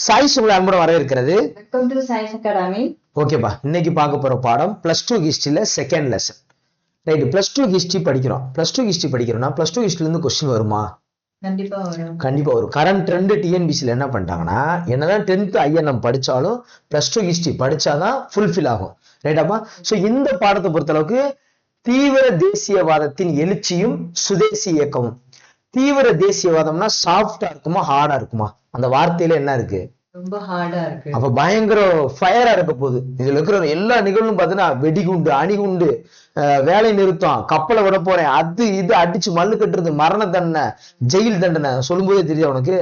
Choice உங்களை அன்புடன் வரவேற்கிறது. Welcome to science academy. ஓகேப்பா, இன்னைக்கு பார்க்க போற பாடம் +2 ஹிஸ்டரியில செகண்ட் லெசன். ரைட், +2 ஹிஸ்டரி படிக்கிறோம். +2 ஹிஸ்டரி படிக்கிறோம்னா +2 ஹிஸ்டரில இருந்து கொஸ்டின் வருமா? கண்டிப்பா வரும். கண்டிப்பா வரும். கரண்ட் ட்ரெண்ட் டிஎன்பிசில என்ன பண்ணிட்டாங்கன்னா, என்னதான் 10th ஐஎன்எம் படிச்சாலும் +2 ஹிஸ்டரி படிச்சாதான் ஃபுல்ஃபில் ஆகும். ரைட்டாப்பா? ஸோ இந்த பாடத்தை பொறுத்தளவுக்கு தீவிர தேசியவாதத்தின் எழுச்சியும் சுதேசி இயக்கமும். தீவிர தேசியவாதம்னா சாஃப்டா இருக்குமா ஹார்டா இருக்குமா? அந்த வார்த்தையில என்ன இருக்கு? ரொம்ப ஹார்டா இருக்கு. அப்ப பயங்கர ஃபயரா இருக்க போகுது. இதுல இருக்கிற எல்லா நிகழ்வும் பாத்தீங்கன்னா வெடிகுண்டு, அணிகுண்டு, வேலை நிறுத்தம், கப்பலை விட போறேன், அது இது அடிச்சு மல்லு கட்டுறது, மரண தண்டனை, ஜெயில் தண்டனை சொல்லும் போதே தெரியும் உனக்கு.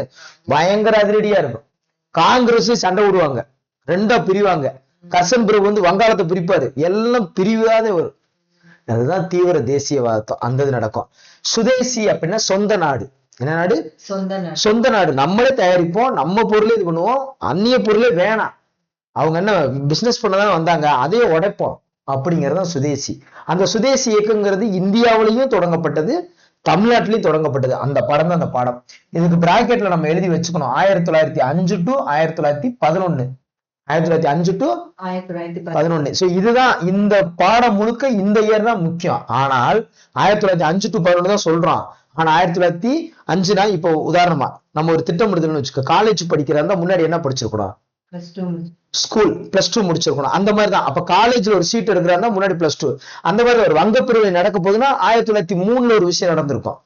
பயங்கர அதிரடியா இருக்கும். காங்கிரஸ் சண்டை விடுவாங்க, ரெண்டா பிரிவாங்க. கர்சன் பிரபு வந்து வங்காளத்தை பிரிப்பாரு, எல்லாம் பிரிவாதே வரும். அதுதான் தீவிர தேசியவாதம். அந்த இது நடக்கும். சுதேசி அப்படின்னா சொந்த நாடு. என்ன நாடு? சொந்த நாடு. நம்மளே தயாரிப்போம், நம்ம பொருளே இது பண்ணுவோம், அந்நிய பொருளே வேணாம். அவங்க என்ன பிசினஸ் பண்ணதான் வந்தாங்க, அதையே உடைப்போம் அப்படிங்கறதுதான் சுதேசி. அந்த சுதேசி இயக்கங்கிறது இந்தியாவிலையும் தொடங்கப்பட்டது, தமிழ்நாட்டிலையும் தொடங்கப்பட்டது. அந்த படம் தான் அந்த பாடம். இதுக்கு பிராக்கெட்ல நம்ம எழுதி வச்சுக்கணும் 1905 to 1911. 1905 to 1911. சோ இதுதான் இந்த பாடம் முழுக்க. இந்த இயர் தான் முக்கியம். ஆனால் 1905 to 11 தான் சொல்றோம். ஆனா 1905னா இப்போ உதாரணமா நம்ம ஒரு திட்டம் எடுத்துன்னு வச்சுக்கோ. காலேஜ் படிக்கிறதா முன்னாடி என்ன படிச்சிருக்கணும்? ஸ்கூல் +2 முடிச்சிருக்கணும். அந்த மாதிரிதான். அப்ப காலேஜ்ல ஒரு சீட் எடுக்கிறாருன்னா முன்னாடி +2. அந்த மாதிரி ஒரு வங்கப்பிரிவினை நடக்க போகுதுன்னா 1903 ஒரு விஷயம் நடந்திருக்கும்.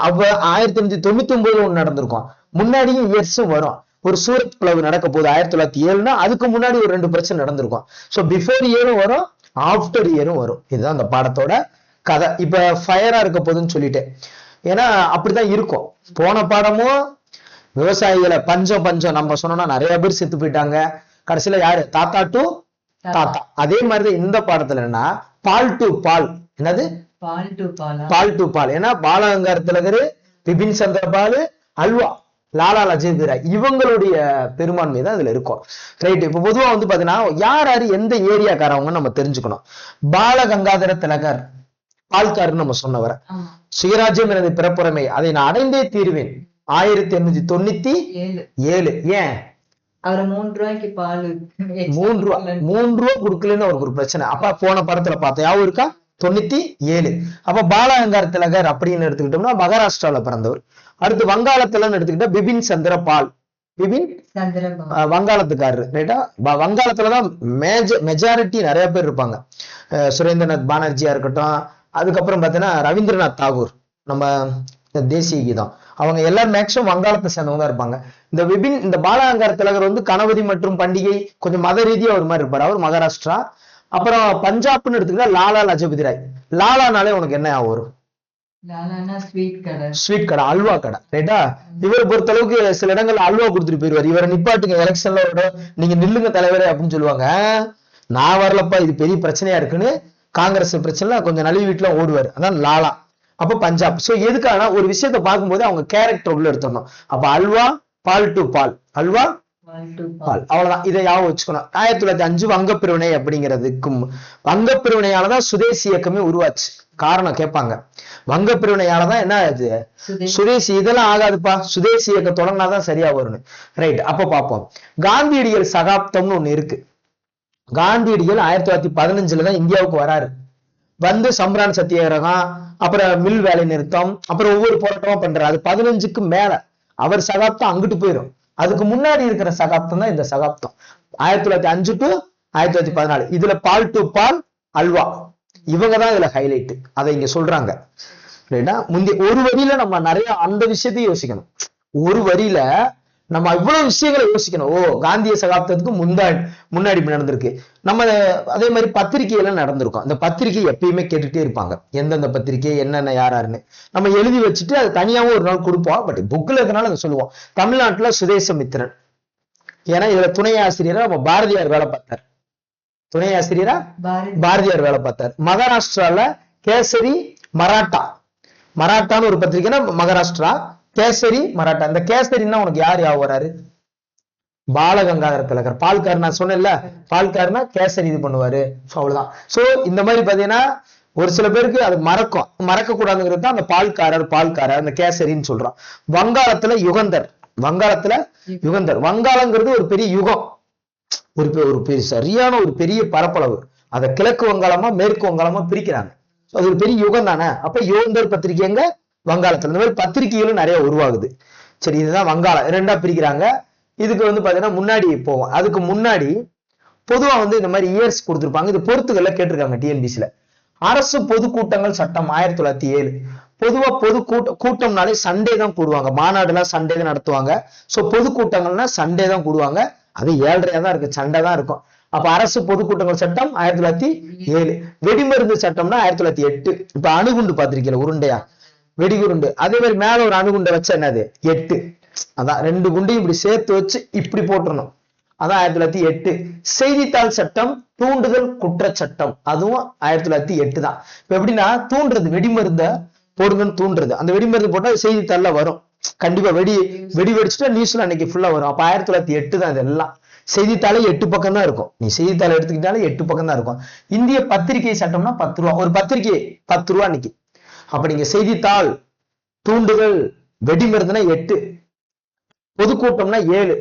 அப்ப 1999 ஒண்ணு நடந்திருக்கும். முன்னாடியும் இயர்ஸும் வரும். ஒரு சூரத் பிளவு நடக்க போகுது 1907னா அதுக்கு முன்னாடி ஒரு 2 பிரச்சனை நடந்திருக்கும். சோ பிஃபோர் இயரும் வரும், ஆஃப்டர் இயரும் வரும். இதுதான் அந்த பாடத்தோட கதை. இப்ப ஃபயரா இருக்க போகுதுன்னு சொல்லிட்டேன். ஏன்னா அப்படிதான் இருக்கும். போன பாடமும் விவசாயிகளை பஞ்சம் நம்ம சொன்னோம்னா நிறைய பேர் செத்து போயிட்டாங்க. கடைசியில யாரு? தாத்தா டு தாத்தா. அதே மாதிரிதான் இந்த பாடத்துல என்ன, பால் டு பால். என்னது? Ball to ball. ஏன்னா பாலகங்கார திலகர், பிபின் சந்திர பால், அல்வா, லாலா லஜபதி ராய், இவங்களுடைய பெரும்பான்மை தான் இதுல இருக்கும். ரைட். இப்ப பொதுவா வந்து பாத்தீங்கன்னா யார் யாரு எந்த ஏரியாக்காரவங்க நம்ம தெரிஞ்சுக்கணும். பாலகங்காதர திலகர் பால்காரன்னு நம்ம சொன்னவர, சுயராஜ்யம் எனது பிறப்புரிமை, அதை நான் அடைந்தே தீர்வேன் 1897. ஏன் அவர் 3 ரூபாய்க்கு பால் 3 ரூபா கொடுக்கலன்னு அவருக்கு ஒரு பிரச்சனை. அப்ப போன படத்துல பார்த்தா யாவும் இருக்கா? 97. அப்ப பாலகங்கார திலகர் அப்படின்னு எடுத்துக்கிட்டோம்னா மகாராஷ்டிரால பிறந்தவர். அடுத்து வங்காளத்துல எடுத்துக்கிட்டா பிபின் சந்திர பால். பிபின் வங்காளத்துக்காரரு. ரைட்டா? வங்காளத்துலதான் மெஜாரிட்டி நிறைய பேர் இருப்பாங்க. சுரேந்திரநாத் பானர்ஜியா இருக்கட்டும், அதுக்கப்புறம் பாத்தீங்கன்னா ரவீந்திரநாத் தாகூர், நம்ம தேசிய கீதம், அவங்க எல்லாரும் மேக்சிமம் வங்காளத்தை சேர்ந்தவங்க தான் இருப்பாங்க. இந்த பாலகங்கார திலகர் வந்து கணபதி மற்றும் பண்டிகை கொஞ்சம் மத ரீதியா ஒரு மாதிரி இருப்பாரு. அவர் மகாராஷ்டிரா. அப்புறம் பஞ்சாப்னு எடுத்துக்கிட்டா லாலா லஜபதி ராய். லாலானாலே உனக்கு என்ன வரும்? ஸ்வீட் கடை, அல்வா கடை. ரைட்டா? இவரை பொறுத்த அளவுக்கு சில இடங்கள்ல அல்வா கொடுத்துட்டு போயிருவாரு. இவரை நிப்பாட்டுங்க எலெக்ஷன்ல, நீங்க நில்லுங்க தலைவரே அப்படின்னு சொல்லுவாங்க. நான் வரலப்பா, இது பெரிய பிரச்சனையா இருக்குன்னு காங்கிரஸ் பிரச்சனை கொஞ்சம் நழுவி வீட்டுல ஓடுவாரு. அதான் லாலா. அப்ப பஞ்சாப். சோ எதுக்கான ஒரு விஷயத்த பார்க்கும்போது அவங்க கேரக்டர் உள்ள எடுத்துடணும். அப்ப halwa, ball to ball, halwa பால், அவ்வளவுதான். இதை யாவும் வச்சுக்கணும். 1905 வங்கப்பிரிவினை அப்படிங்கிறதுக்கும், வங்கப்பிரிவினையாலதான் சுதேசி இயக்கமே உருவாச்சு. காரணம் கேட்பாங்க. வங்கப்பிரிவினையாலதான் என்ன ஆகுது? சுதேசி. இதெல்லாம் ஆகாதுப்பா, சுதேசி இயக்கம் தொடங்கினாதான் சரியா வரும்னு. ரைட். அப்ப பார்ப்போம். காந்தியடிகள் சகாப்தம்னு ஒண்ணு இருக்கு. காந்தியடிகள் 1915 தான் இந்தியாவுக்கு வராரு. வந்து சம்பிரான் சத்தியாகிரகம், அப்புறம் மில் வேலை நிறுத்தம், அப்புறம் ஒவ்வொரு போராட்டமா பண்றாரு. அது 15க்கு மேல. அவர் சகாப்தம் அங்கிட்டு போயிடும். அதுக்கு முன்னாடி இருக்கிற சகாப்தம் தான் இந்த சகாப்தம். 1905 to 1914. இதுல பால் டு பால், அல்வா, இவங்கதான் இதுல ஹைலைட். அதை இங்க சொல்றாங்க. முந்தைய ஒரு வரியில நம்ம நிறைய அந்த விஷயத்தையும் யோசிக்கணும். ஒரு வரியில நம்ம இவ்வளவு விஷயங்களை யோசிக்கணும். ஓ, காந்திய சகாப்தத்துக்கு முன்னாடி நடந்திருக்கு. நம்ம அதே மாதிரி பத்திரிகையில நடந்திருக்கும். அந்த பத்திரிகை எப்பயுமே கேட்டுட்டே இருப்பாங்க, எந்தெந்த பத்திரிகை என்னென்ன யாராருன்னு நம்ம எழுதி வச்சுட்டு அது தனியாவும் ஒரு நாள் கொடுப்போம். பட் புக்ல இருக்கனால அதை சொல்லுவோம். தமிழ்நாட்டுல சுதேசமித்திரன். ஏன்னா இதுல துணை ஆசிரியரா நம்ம பாரதியார் வேலை பார்த்தார். துணை ஆசிரியரா பாரதியார் வேலை பார்த்தார். மகாராஷ்டிரால கேசரி மராட்டான்னு ஒரு பத்திரிகைன்னா மகாராஷ்டிரா, கேசரி மராட்டா. இந்த கேசரின்னா உனக்கு யார் வராரு? பாலகங்காதர திலகர். பால்கார் நான் சொன்னேன்ல, பால்கார்னா கேசரி இது பண்ணுவாரு. அவ்வளவுதான். சோ இந்த மாதிரி பாத்தீங்கன்னா ஒரு சில பேருக்கு அது மறக்க கூடாதுங்கிறது தான் அந்த பால்காரர் அந்த கேசரின்னு சொல்றான். வங்காளத்துல யுகந்தர். வங்காளத்துல யுகந்தர். வங்காளங்கிறது ஒரு பெரிய யுகம், ஒரு பெரிய சரியான ஒரு பெரிய பரப்பளவு. அதை கிழக்கு வங்காளமா மேற்கு வங்காளமா பிரிக்கிறாங்க. அது ஒரு பெரிய யுகம் தானே. அப்ப யுகந்தர் பத்திரிகை எங்க? வங்காளத்துல. இந்த மாதிரி பத்திரிகைகளும் நிறைய உருவாகுது. சரி, இதுதான் வங்காளம். ரெண்டா பிரிக்கிறாங்க. இதுக்கு பாத்தீங்கன்னா முன்னாடி போவோம். அதுக்கு முன்னாடி பொதுவா இந்த மாதிரி இயர்ஸ் கொடுத்துருப்பாங்க. இது பொறுத்துக்கள்ல கேட்டிருக்காங்க டிஎன்பிசில. அரசு பொதுக்கூட்டங்கள் சட்டம் 1907. பொதுவா கூட்டம்னாலே சண்டே தான் கூடுவாங்க. மாநாடு எல்லாம் சண்டே தான் நடத்துவாங்க. சோ பொதுக்கூட்டங்கள்னா சண்டே தான் கூடுவாங்க. அது 7:30 தான் இருக்கு, சண்டை தான் இருக்கும். அப்ப அரசு பொதுக்கூட்டங்கள் சட்டம் 1907. வெடிமருந்து சட்டம்னா 1908. இப்ப அணுகுண்டு பாத்திருக்கீங்களா, உருண்டையா வெடிகுருண்டு, அதே மாதிரி மேல ஒரு அணுகுண்டை வச்ச என்னது 8. அதான் 2 குண்டையும் இப்படி சேர்த்து வச்சு இப்படி போட்டுறணும். அதான் 1908. செய்தித்தாள் சட்டம், தூண்டுதல் குற்றச்சட்டம், அதுவும் 1908 தான். இப்ப எப்படின்னா தூண்டுறது, வெடிமருந்த போடுங்கன்னு தூண்டுறது. அந்த வெடிமருந்து போட்டா செய்தித்தாள்ல வரும். கண்டிப்பா வெடி வெடிச்சுட்டா நியூஸ்ல அன்னைக்கு ஃபுல்லா வரும். அப்ப 1908 தான் இதெல்லாம். செய்தித்தாளே 8 பக்கம் தான் இருக்கும். நீ செய்தித்தாள் எடுத்துக்கிட்டாலே 8 பக்கம் தான் இருக்கும். இந்திய பத்திரிகை சட்டம்னா 10 ரூபா ஒரு பத்திரிகை, 10 ரூபா அன்னைக்கு. அப்ப நீங்க செய்தித்தாள், தூண்டுதல், வெடிமருந்துனா 8, பொதுக்கூட்டம்னா 7,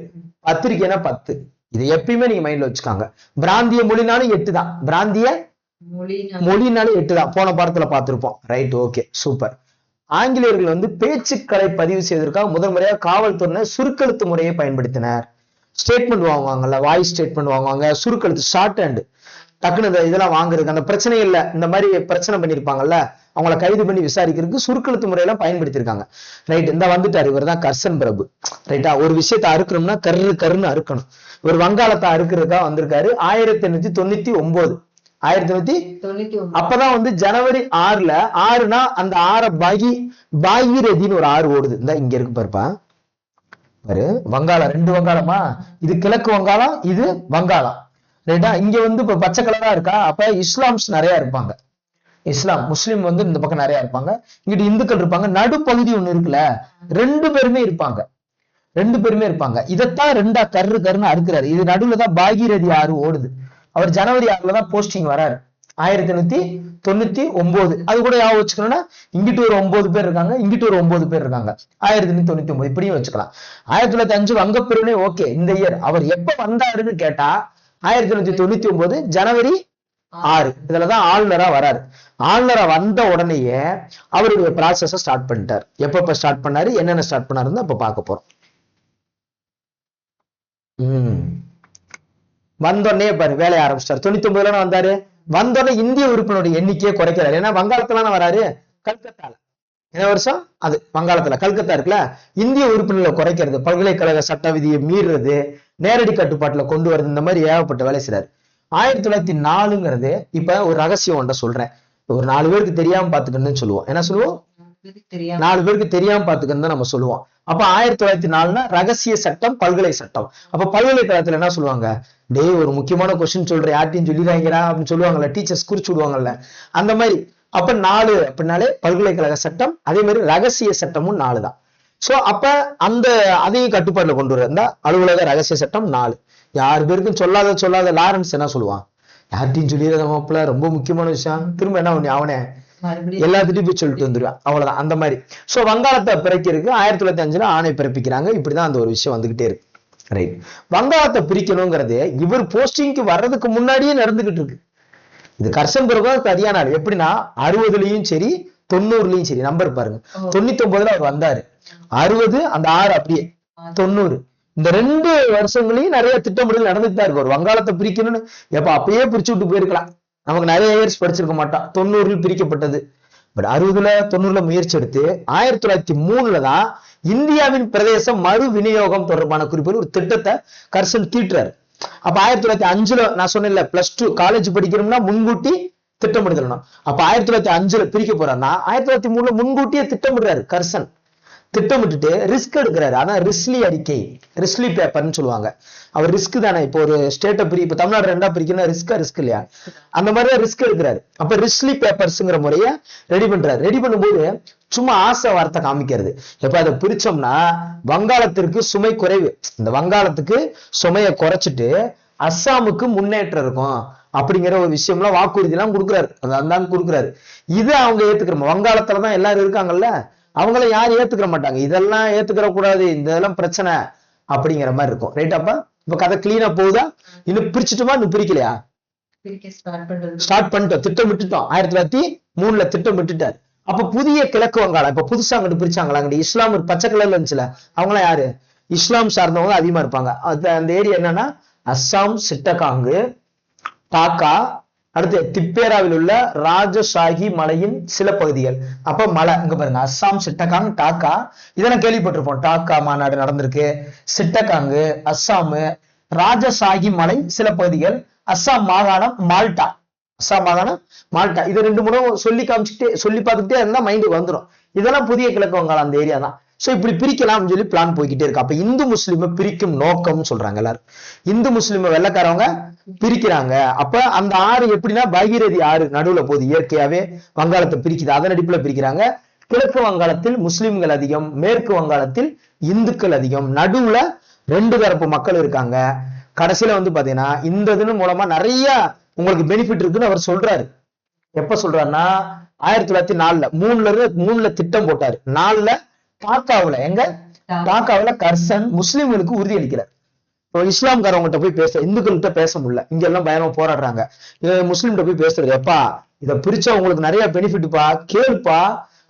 பத்திரிகைனா 10. இது எப்பயுமே நீங்க மைண்ட்ல வச்சுக்காங்க. பிராந்திய மொழினாலும் 8 தான். பிராந்திய மொழினாலும் 8 தான். போன பாடத்துல பார்த்திருப்போம். Right, okay, super. ஆங்கிலேயர்கள் பேச்சுக்களை பதிவு செய்வதற்காக முதல் முறையாக காவல்துறையினர் சுருக்கெழுத்து முறையை பயன்படுத்தினர். ஸ்டேட்மெண்ட் வாங்குவாங்கல்ல, வாய்ஸ் ஸ்டேட்மெண்ட் வாங்குவாங்க, சுருக்கெழுத்து, ஷார்ட் ஹேண்ட், டக்குனு இதெல்லாம் வாங்குறதுக்கு அந்த பிரச்சனை இல்லை. இந்த மாதிரி பிரச்சனை பண்ணிருப்பாங்கல்ல, அவங்கள கைது பண்ணி விசாரிக்கிறதுக்கு சுருக்கெழுத்து முறையெல்லாம் பயன்படுத்தியிருக்காங்க. ரைட், இந்த வந்துட்டாரு, இவர் தான் கர்சன் பிரபு. ரைட்டா, ஒரு விஷயத்தை அறுக்கணும்னா கருன்னு அறுக்கணும். இவர் வங்காளத்தை அறுக்கிறதுக்காக வந்திருக்காரு. 1899. 1899. அப்பதான் ஜனவரி 6ல, 6னா அந்த 6 பாகீரதின்னு ஒரு ஆறு ஓடுது. இந்த இங்க இருக்கு பாருப்பா, பாரு, வங்காளம். 2 வங்காளமா, இது கிழக்கு வங்காளம், இது வங்காளம். ரைட்டா, இங்க இப்ப பச்சை கலரா இருக்கா. அப்ப இஸ்லாம்ஸ் நிறைய இருப்பாங்க. முஸ்லீம் இந்த பக்கம் நிறைய இருப்பாங்க. இங்கிட்டு இந்துக்கள் இருப்பாங்க. நடுப்பகுதி ஒண்ணு இருக்குல்ல, 2 பேருமே இருப்பாங்க. இதைத்தான் 2ஆ கருன்னு அறுக்கிறாரு. இது நடுவுல தான் பாகீரதி ஆறு ஓடுது. அவர் ஜனவரி 6ல தான் போஸ்டிங் வராரு. 1899. அது கூட யாவும் வச்சுக்கணும்னா, இங்கிட்டு ஒரு 9 பேர் இருக்காங்க, இங்கிட்டு ஒரு 9 பேர் இருக்காங்க. 1899 இப்படியும் வச்சுக்கலாம். 1905 வங்கப்பெருமை. ஓகே, இந்த இயர் அவர் எப்ப வந்தாருன்னு கேட்டா 1999 ஜனவரி 6. இதுலதான் ஆளுநரா வராரு. ஆளுநரா வந்த உடனேயே அவருடைய ப்ராசஸ ஸ்டார்ட் பண்ணிட்டார். எப்ப ஸ்டார்ட் பண்ணாரு, என்னென்ன ஸ்டார்ட் பண்ணாருன்னு அப்ப பார்க்க போறோம். வந்தோடனே பாரு வேலையை ஆரம்பிச்சிட்டாரு. 99ல வந்தாரு. வந்தோடனே இந்திய உறுப்பினருடைய எண்ணிக்கையை குறைக்கிறாரு. ஏன்னா வங்காளத்துல வராரு, கல்கத்தால. என்ன வருஷம் அது, வங்காளத்துல கல்கத்தா இருக்குல்ல, இந்திய உறுப்பினர்களை குறைக்கிறது, பல்கலைக்கழக சட்ட விதியை மீறுறது, நேரடி கட்டுப்பாட்டுல கொண்டு வருது, இந்த மாதிரி ஏகப்பட்ட வேலை செய்றாரு. 1904ங்கிறது இப்ப ஒரு ரகசியம் ஒன்றை சொல்றேன். ஒரு 4 பேருக்கு தெரியாம பாத்துக்கணும்னு சொல்லுவோம். என்ன சொல்லுவோம்? 4 பேருக்கு தெரியாம பாத்துக்கணும் நம்ம சொல்லுவோம். அப்ப 1904னா ரகசிய சட்டம், பல்கலை சட்டம். அப்ப பல்கலைக்கழகத்துல என்ன சொல்லுவாங்க, டேய் ஒரு முக்கியமான கொஸ்டின் சொல்றேன், யார்ட்டையும் சொல்லிடுறாங்கடா அப்படின்னு சொல்லுவாங்கல்ல, டீச்சர்ஸ் குறிச்சு விடுவாங்கல்ல, அந்த மாதிரி. அப்ப 4 அப்படின்னாலே பல்கலைக்கழக சட்டம், அதே மாதிரி ரகசிய சட்டமும் 4 தான். சோ அப்ப அதையும் கட்டுப்பாட்டுல கொண்டு வர அலுவலக ரகசிய சட்டம் 4. யாரு பேருக்கும் சொல்லாத லாரன்ஸ் என்ன சொல்லுவான், யார்ட்டையும் சொல்லிடுற மாப்பிள்ள, ரொம்ப முக்கியமான விஷயம், திரும்ப என்ன பண்ணி அவனே எல்லாத்திட்டையும் போய் சொல்லிட்டு வந்துருவான். அவ்வளவுதான், அந்த மாதிரி. சோ வங்காளத்தை பிரிக்கிறதுக்கு 1905ல ஆணை பிறப்பிக்கிறாங்க. இப்படிதான் அந்த ஒரு விஷயம் வந்துகிட்டே இருக்கு. ரைட், வங்காளத்தை பிரிக்கணுங்கிறது இவர் போஸ்டிங்க்கு வர்றதுக்கு முன்னாடியே நடந்துகிட்டு இருக்கு. இது கர்சன் பிரபு சரியான ஆள். எப்படின்னா 60லயும் சரி 90லயும் சரி, நம்பர் பாருங்க, 99ல அவர் வந்தாரு, 60, அந்த 6 அப்படியே 90. இந்த 2 வருஷங்களையும் நிறைய திட்டமிடல் நடந்துட்டு தான் இருக்கு. ஒரு வங்காளத்தை பிரிக்கணும்னு அப்பயே பிரிச்சு விட்டு போயிருக்கலாம். நமக்கு நிறைய இயர்ஸ் படிச்சிருக்க மாட்டோம். 90ல் பிரிக்கப்பட்டது. பட் 60ல 90ல முயற்சி எடுத்து 1903ல தான் இந்தியாவின் பிரதேச மறு விநியோகம் தொடர்பான குறிப்பில் ஒரு திட்டத்தை கர்சன் தீட்டுறாரு. அப்ப 1905ல நான் சொன்னேன்ல, +2 காலேஜ் படிக்கணும்னா முன்கூட்டி திட்டமிடுதணும். அப்ப 1905ல பிரிக்க போறாருன்னா 1903ல முன்கூட்டியே திட்டமிடுறாரு கர்சன். திட்டமிட்டுட்டு ரிஸ்க் எடுக்கிறாரு. அதான் ரிஸ்லி அறிக்கை, ரிஸ்லி பேப்பர்னு சொல்லுவாங்க. அவர் ரிஸ்க் தானே. இப்போ ஒரு ஸ்டேட்டை இப்ப தமிழ்நாடு 2ஆ பிரிக்கணும், ரிஸ்க் இல்லையா, அந்த மாதிரிதான் ரிஸ்க் எடுக்கிறாரு. அப்ப ரிஸ்லி பேப்பர்ஸ்ங்கிற முறைய ரெடி பண்றாரு. ரெடி பண்ணும்போது சும்மா ஆசை வார்த்தை காமிக்கிறது. எப்ப அதை பிரிச்சோம்னா வங்காளத்திற்கு சுமை குறைவு, இந்த வங்காளத்துக்கு சுமையை குறைச்சிட்டு அஸ்ஸாமுக்கு முன்னேற்றம் இருக்கும் அப்படிங்கிற ஒரு விஷயம்லாம் வாக்குறுதி எல்லாம் கொடுக்குறாரு. அதான் கொடுக்குறாரு. இது அவங்க ஏத்துக்கிறோம். வங்காளத்துலதான் எல்லாரும் இருக்காங்கல்ல, அவங்கள யாரும் ஏத்துக்கிற மாட்டாங்க, இதெல்லாம் ஏத்துக்கிற கூடாது, இதெல்லாம் பிரச்சனை அப்படிங்கிற மாதிரி இருக்கும். ரைட்டாப்பா? இப்ப கதை கிளீனா போகுதா? இன்னும் பிரிச்சுட்டுமா? இன்னும் பிரிக்கலையா? ஸ்டார்ட் பண்ணிட்டோம், திட்டம் விட்டுட்டோம். 1903 திட்டம் விட்டுட்டார். அப்ப புதிய கிழக்கு வங்காளம் இப்ப புதுசா அங்கிட்டு பிரிச்சாங்களா? அங்கிட்டு இஸ்லாம் ஒரு பச்சை கலர்ல இருந்துச்சுல, அவங்களாம் யாரு? இஸ்லாம் சார்ந்தவங்க அதிகமா இருப்பாங்க. அந்த ஏரியா என்னன்னா அஸ்ஸாம், சிட்டகாங்கு, டாக்கா, அடுத்து திப்பேராவில் உள்ள ராஜஷாஹி மலையின் சில பகுதிகள். அப்ப மலை இங்க பாருங்க, அஸ்ஸாம், சிட்டகாங், டாக்கா, இதெல்லாம் கேள்விப்பட்டிருப்போம். டாக்கா மாநாடு நடந்திருக்கு, சிட்டகாங்கு, அஸ்ஸாமு, ராஜஷாஹி மலை சில பகுதிகள், அஸ்ஸாம் மாகாணம், மால்டா, அஸ்ஸாம் மாகாணம் மால்டா. இது 2 3 சொல்லி காமிச்சுட்டே சொல்லி பார்த்துக்கிட்டே இருந்தா மைண்டுக்கு வந்துடும். இதெல்லாம் புதிய கிழக்கு வங்காளம் அந்த ஏரியா தான். சோ இப்படி பிரிக்கலாம்னு சொல்லி பிளான் போய்கிட்டே இருக்கு. அப்ப இந்து முஸ்லிமை பிரிக்கும் நோக்கம்னு சொல்றாங்க எல்லாரும். இந்து முஸ்லிமை வெள்ளைக்காரவங்க பிரிக்கிறாங்க. அப்ப அந்த ஆறு எப்படின்னா பகீரதி ஆறு நடுவுல போகுது, இயற்கையாவே வங்காளத்தை பிரிக்குது, அதன் அடிப்புல பிரிக்கிறாங்க. கிழக்கு வங்காளத்தில் முஸ்லிம்கள் அதிகம், மேற்கு வங்காளத்தில் இந்துக்கள் அதிகம், நடுவுல 2 தரப்பு மக்கள் இருக்காங்க. கடைசியில வந்து பாத்தீங்கன்னா இந்த இதுன்னு மூலமா நிறைய உங்களுக்கு பெனிஃபிட் இருக்குன்னு அவர் சொல்றாரு. எப்ப சொல்றாருன்னா 1904 3ல திட்டம் போட்டாரு. 4ல டாக்காவுல, எங்க டாக்காவுல கர்சன் முஸ்லிம்களுக்கு உறுதி அளிக்கிறார். இஸ்லாம்காரவங்கிட்ட போய் பேச, இந்துக்கள்கிட்ட பேச முடியல, இங்க எல்லாம் பயணமா போராடுறாங்க. முஸ்லிம்கிட்ட போய் பேசுறது, எப்பா இதை பிரிச்சா உங்களுக்கு நிறைய பெனிஃபிட்பா, கேளுப்பா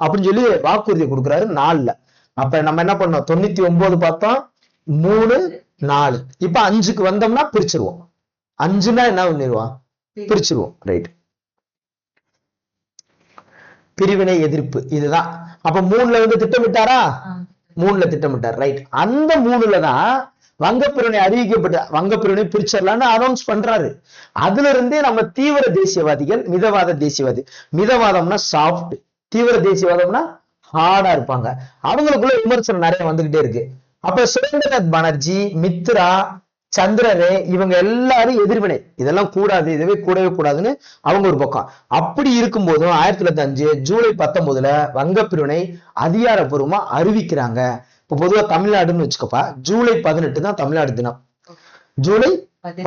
அப்படின்னு சொல்லி வாக்குறுதி கொடுக்குறாரு 4ல. அப்ப நம்ம என்ன பண்ணோம்? 99 பார்த்தோம், 3 4. இப்ப 5க்கு வந்தோம்னா பிரிச்சிருவோம். 5னா என்ன பண்ணிடுவோம்? பிரிச்சிருவோம். ரைட், பிரிவினை எதிர்ப்பு இதுதான். அப்ப 3ல வந்து திட்டமிட்டாரா? 3ல திட்டமிட்டார். ரைட், அந்த 3ல தான் வங்கப்பிரிவினை அறிவிக்கப்பட்ட, வங்கப்பிரிவினை பிரிச்சிடலான்னு அனௌன்ஸ் பண்றாரு. அதுல இருந்தே நம்ம தீவிர தேசியவாதிகள், மிதவாத தேசியவாதி, மிதவாதம்னா சாஃப்ட், தீவிர தேசியவாதம்னா ஹார்டா இருப்பாங்க, அவங்களுக்குள்ள விமர்சனம் நிறைய வந்துகிட்டே இருக்கு. அப்ப சுரேந்திரநாத் பானர்ஜி, மித்ரா, சந்திரரே, இவங்க எல்லாரும் எதிர்வினை, இதெல்லாம் கூடாது, இதுவே கூடவே கூடாதுன்னு அவங்க ஒரு பக்கம். அப்படி இருக்கும்போதும் 1905 ஜூலை 19 வங்கப்பிரிவினை அதிகாரப்பூர்வமா அறிவிக்கிறாங்க. இப்ப பொதுவா தமிழ்நாடுன்னு வச்சுக்கப்பா, ஜூலை 18 தான் தமிழ்நாடு தினம். ஜூலை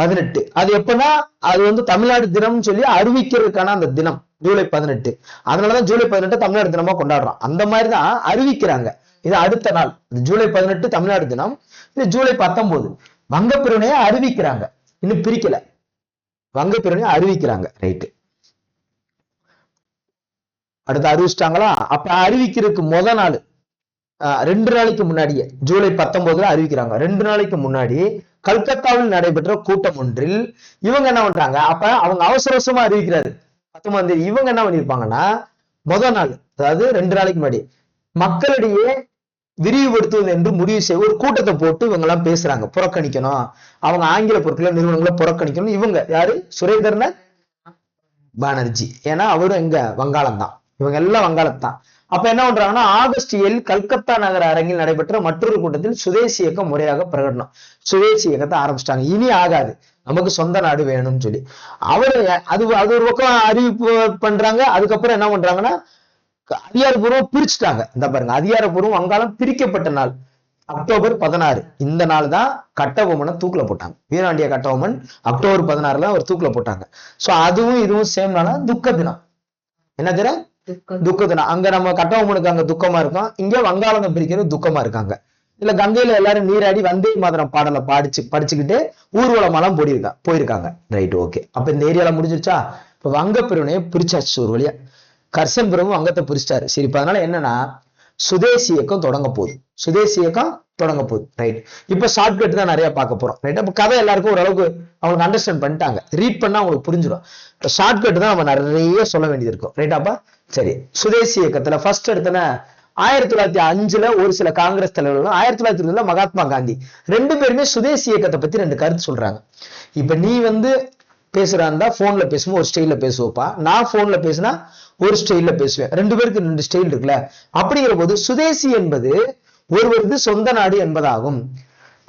18 அது எப்பன்னா அது வந்து தமிழ்நாடு தினம்னு சொல்லி அறிவிக்கிறதுக்கான அந்த தினம் ஜூலை 18. அதனாலதான் ஜூலை 18 தமிழ்நாடு தினமா கொண்டாடுறோம். அந்த மாதிரிதான் அறிவிக்கிறாங்க. இது அடுத்த நாள் ஜூலை 18 தமிழ்நாடு தினம், இது ஜூலை 19 வங்கப்பிரிவினையை அறிவிக்கிறாங்க. இன்னும் பிரிக்கல, வங்கப்பிரிவினையை அறிவிக்கிறாங்க. ரைட்டு, அடுத்து அறிவிச்சிட்டாங்களா? அப்ப அறிவிக்கிறதுக்கு முத நாள் 2 நாளைக்கு முன்னாடியே ஜூலை 19 அறிவிக்கிறாங்க. 2 நாளைக்கு முன்னாடி கல்கத்தாவில் நடைபெற்ற கூட்டம் ஒன்றில் இவங்க என்ன பண்றாங்க? அப்ப அவங்க அவசர அவசரமா அறிவிக்கிறாரு 19 தேதி. இவங்க என்ன பண்ணிருப்பாங்கன்னா முத நாள், அதாவது 2 நாளைக்கு முன்னாடி மக்களிடையே விரிவுபடுத்துவது என்று முடிவு செய்ய ஒரு கூட்டத்தை போட்டு இவங்க எல்லாம் பேசுறாங்க. புறக்கணிக்கணும், அவங்க ஆங்கில பொருட்களை நிறுவனங்களை புறக்கணிக்கணும். இவங்க யாரு? சுரேந்திரநாத் பானர்ஜி. ஏன்னா அவரும் எங்க வங்காளம் தான், இவங்க எல்லாம் வங்காளத்தான். அப்ப என்ன பண்றாங்கன்னா ஆகஸ்ட் 7 கல்கத்தா நகர அரங்கில் நடைபெற்ற மற்றொரு கூட்டத்தில் சுதேசி இயக்கம் முறையாக பிரகடனம், சுதேசி இயக்கத்தை ஆரம்பிச்சிட்டாங்க. இனி ஆகாது, நமக்கு சொந்த நாடு வேணும்னு சொல்லி அவரு அது ஒரு பக்கம் அறிவிப்பு பண்றாங்க. அதுக்கப்புறம் என்ன பண்றாங்கன்னா அதிகாரப்பூர்வம் பிரிச்சுட்டாங்க. இந்த பாருங்க, அதிகாரப்பூர்வம் வங்காளம் பிரிக்கப்பட்ட நாள் அக்டோபர் 16. இந்த நாள் தான் கட்டபொம்மனை தூக்குல போட்டாங்க. வீராண்டிய கட்டபொம்மன் அக்டோபர் 16 அவர் தூக்குல போட்டாங்க. சோ அதுவும் இதுவும் சேம் நாளா துக்க தினம். என்ன தினம்? துக்க தினம். அங்க நம்ம கட்டபொம்மனுக்கு அங்க துக்கமா இருக்கும், இங்க வங்காளத்தை பிரிக்கிறது துக்கமா இருக்காங்க. இல்ல கங்கையில எல்லாரும் நீராடி வந்தே மாதரம் பாடலை படிச்சுக்கிட்டு ஊர்வலமெல்லாம் போயிருக்காங்க. Right, okay. அப்ப இந்த ஏரியால முடிஞ்சிருச்சா? இப்ப வங்கப்பிரிவினையை பிரிச்சாச்சு ஒரு வழியா. கர்சன் பிரபு வங்கத்தை பிரிச்சிட்டாரு. சரி, இப்ப அதனால என்னன்னா சுதேசி இயக்கம் தொடங்க போகுது, சுதேசி இயக்கம் தொடங்க போகுது. ரைட், இப்ப ஷார்ட்கட் தான் நிறைய பார்க்க போறோம். ரைட், அப்ப கதை எல்லாருக்கும் ஓரளவுக்கு அவங்க அண்டர்ஸ்டாண்ட் பண்ணிட்டாங்க, ரீட் பண்ணா அவங்களுக்கு புரிஞ்சிடும். ஷார்ட்கட் தான் நம்ம நிறைய சொல்ல வேண்டியது இருக்கும். ரைட்டாப்பா? சரி, சுதேசி இயக்கத்துல ஃபர்ஸ்ட் எடுத்தன 1905 ஒரு சில காங்கிரஸ் தலைவர்களும் 1920 மகாத்மா காந்தி 2 பேருமே சுதேசி இயக்கத்தை பத்தி 2 கருத்து சொல்றாங்க. இப்ப நீ வந்து பேசுறாந்தா போன்ல பேசும்போது ஒரு ஸ்டைல்ல பேசுவப்பா, நான் போன்ல பேசினா ஒரு ஸ்டைல்ல பேசுவேன். 2 பேருக்கு 2 ஸ்டைல் இருக்குல்ல. அப்படிங்கிற போது சுதேசி என்பது ஒருவரது சொந்த நாடு என்பதாகும்.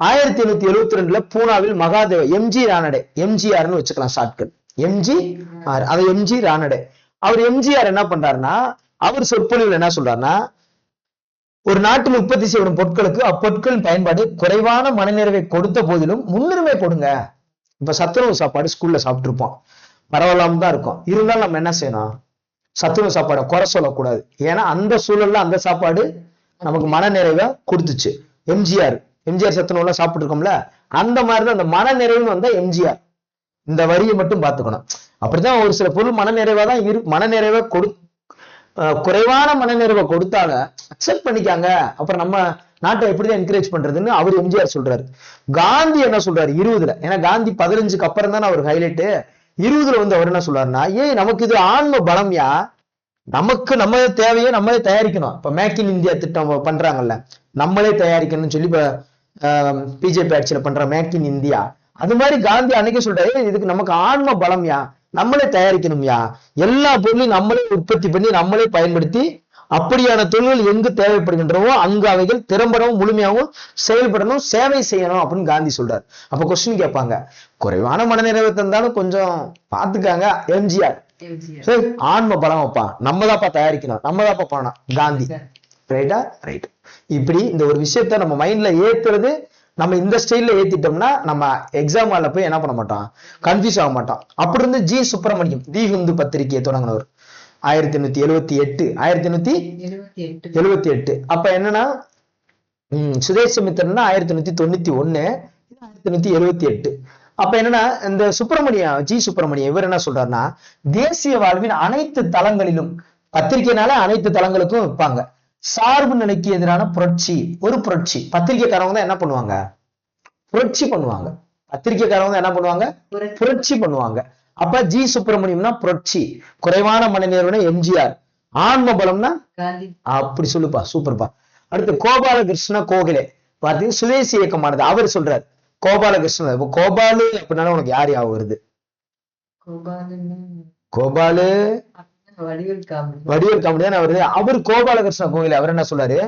1872 பூனாவில் மகாதேவ எம்ஜி ரானடே, எம்ஜிஆர்னு வச்சுக்கலாம் ஷார்ட்கட், எம்ஜிஆர், அது எம்ஜி ரானடே. அவர் எம்ஜிஆர் என்ன பண்றாருன்னா அவர் சொற்பொழிவுல என்ன சொல்றாருன்னா, ஒரு நாட்டில் உற்பத்தி செய்யப்படும் பொருட்களுக்கு அப்பொருட்களின் பயன்பாடு குறைவான மனநிறைவை கொடுத்த போதிலும் முன்னுரிமை கொடுங்க. இப்ப சத்துணவு சாப்பாடு ஸ்கூல்ல சாப்பிட்டு இருப்போம், பரவாயில்லாம தான் இருக்கும், இருந்தாலும் நம்ம என்ன செய்யணும்? சத்துணவு சாப்பாடை குறை சொல்லக்கூடாது. ஏன்னா அந்த சூழல்ல அந்த சாப்பாடு நமக்கு மன நிறைவை கொடுத்துச்சு. எம்ஜிஆர் சத்துணவு எல்லாம் சாப்பிட்டு இருக்கோம்ல, அந்த மாதிரிதான் அந்த மன நிறைவு வந்தா எம்ஜிஆர். இந்த வரியை மட்டும் பார்த்துக்கணும். அப்படிதான் ஒரு சில பொருள் மன நிறைவா தான் மன நிறைவை குறைவான மன நிறைவை கொடுத்தாலும் அக்செப்ட் பண்ணிக்காங்க. அப்புறம் நம்ம நாட்டை எப்படிதான் என்கரேஜ் பண்றதுன்னு அவர் எம்ஜிஆர் சொல்றாரு. காந்தி என்ன சொல்றாரு 20ல, ஏன்னா காந்தி 15க்கு அப்புறம் தானே அவர் ஹைலைட். 20ல வந்து அவர் என்ன சொல்றாருன்னா, நமக்கு இது ஆன்ம பலம்யா, நமக்கு நம்ம தேவையை நம்மளே தயாரிக்கணும். இப்ப மேக் இன் இந்தியா திட்டம் பண்றாங்கல்ல, நம்மளே தயாரிக்கணும்னு சொல்லி இப்ப பிஜேபி ஆட்சியில பண்ற மேக் இன் இந்தியா, அது மாதிரி காந்தி அன்னைக்கு சொல்றாரு, இதுக்கு நமக்கு ஆன்ம பலம்யா, நம்மளே தயாரிக்கணும்யா, எல்லா பொருளையும் நம்மளே உற்பத்தி பண்ணி நம்மளே பயன்படுத்தி அப்படியான தொழில்கள் எங்கு தேவைப்படுகின்றவோ அங்கு அவைகள் திறம்படவும் முழுமையாகவும் செயல்படணும், சேவை செய்யணும் அப்படின்னு காந்தி சொல்றாரு. அப்ப கொஸ்டின் கேட்பாங்க, குறைவான மனநிறைவை தந்தாலும் கொஞ்சம் பாத்துக்காங்க எம்ஜிஆர். ஆன்ம பலம் வைப்பா, நம்ம தான்ப்பா தயாரிக்கணும், நம்ம தான்ப்பா பண்ணணும் காந்தி. ரைட்டா? ரைட். இப்படி இந்த ஒரு விஷயத்த நம்ம மைண்ட்ல ஏத்துறது, நம்ம இந்த ஸ்டைல்ல ஏத்திட்டோம்னா நம்ம எக்ஸாம் ஹால்ல போய் என்ன பண்ண மாட்டோம், கன்ஃபியூஸ் ஆக மாட்டோம். அப்படி இருந்து ஜி சுப்பிரமணியம் தி ஹிந்து பத்திரிகையை தொடங்கினவர் 1878. அப்ப என்னன்னா சுதேசமித்திரன்னா 1891, 1878. அப்ப என்னன்னா இந்த ஜி சுப்பிரமணியம் இவர் என்ன சொல்றாருன்னா, தேசிய வாழ்வின் அனைத்து தளங்களிலும், பத்திரிகைனால அனைத்து தளங்களுக்கும் வைப்பாங்க, சார்பு நிலைக்கு எதிரான புரட்சி, ஒரு புரட்சி. பத்திரிகைக்காரவங்க தான் என்ன பண்ணுவாங்க, புரட்சி பண்ணுவாங்க. பத்திரிகைக்காரவங்க என்ன பண்ணுவாங்க, புரட்சி பண்ணுவாங்க. அப்ப ஜி சுப்பிரமணியம்னா புரட்சி, குறைவான மனநிறைவுனா எம்ஜிஆர், ஆன்ம பலம்னா அப்படி சொல்லுப்பா, சூப்பர்ப்பா. அடுத்து கோபாலகிருஷ்ண கோகலே பார்த்தீங்க, சுதேசி இயக்கமானது. அவர் சொல்றாரு கோபாலகிருஷ்ணன். இப்ப கோபாலு அப்படின்னாலும் உனக்கு யார் ஞாபகம் வருது? கோபாலு வடிவேல் காமெடி தான் வருது. அவர் கோபாலகிருஷ்ண கோகலே அவர் என்ன சொல்றாரு,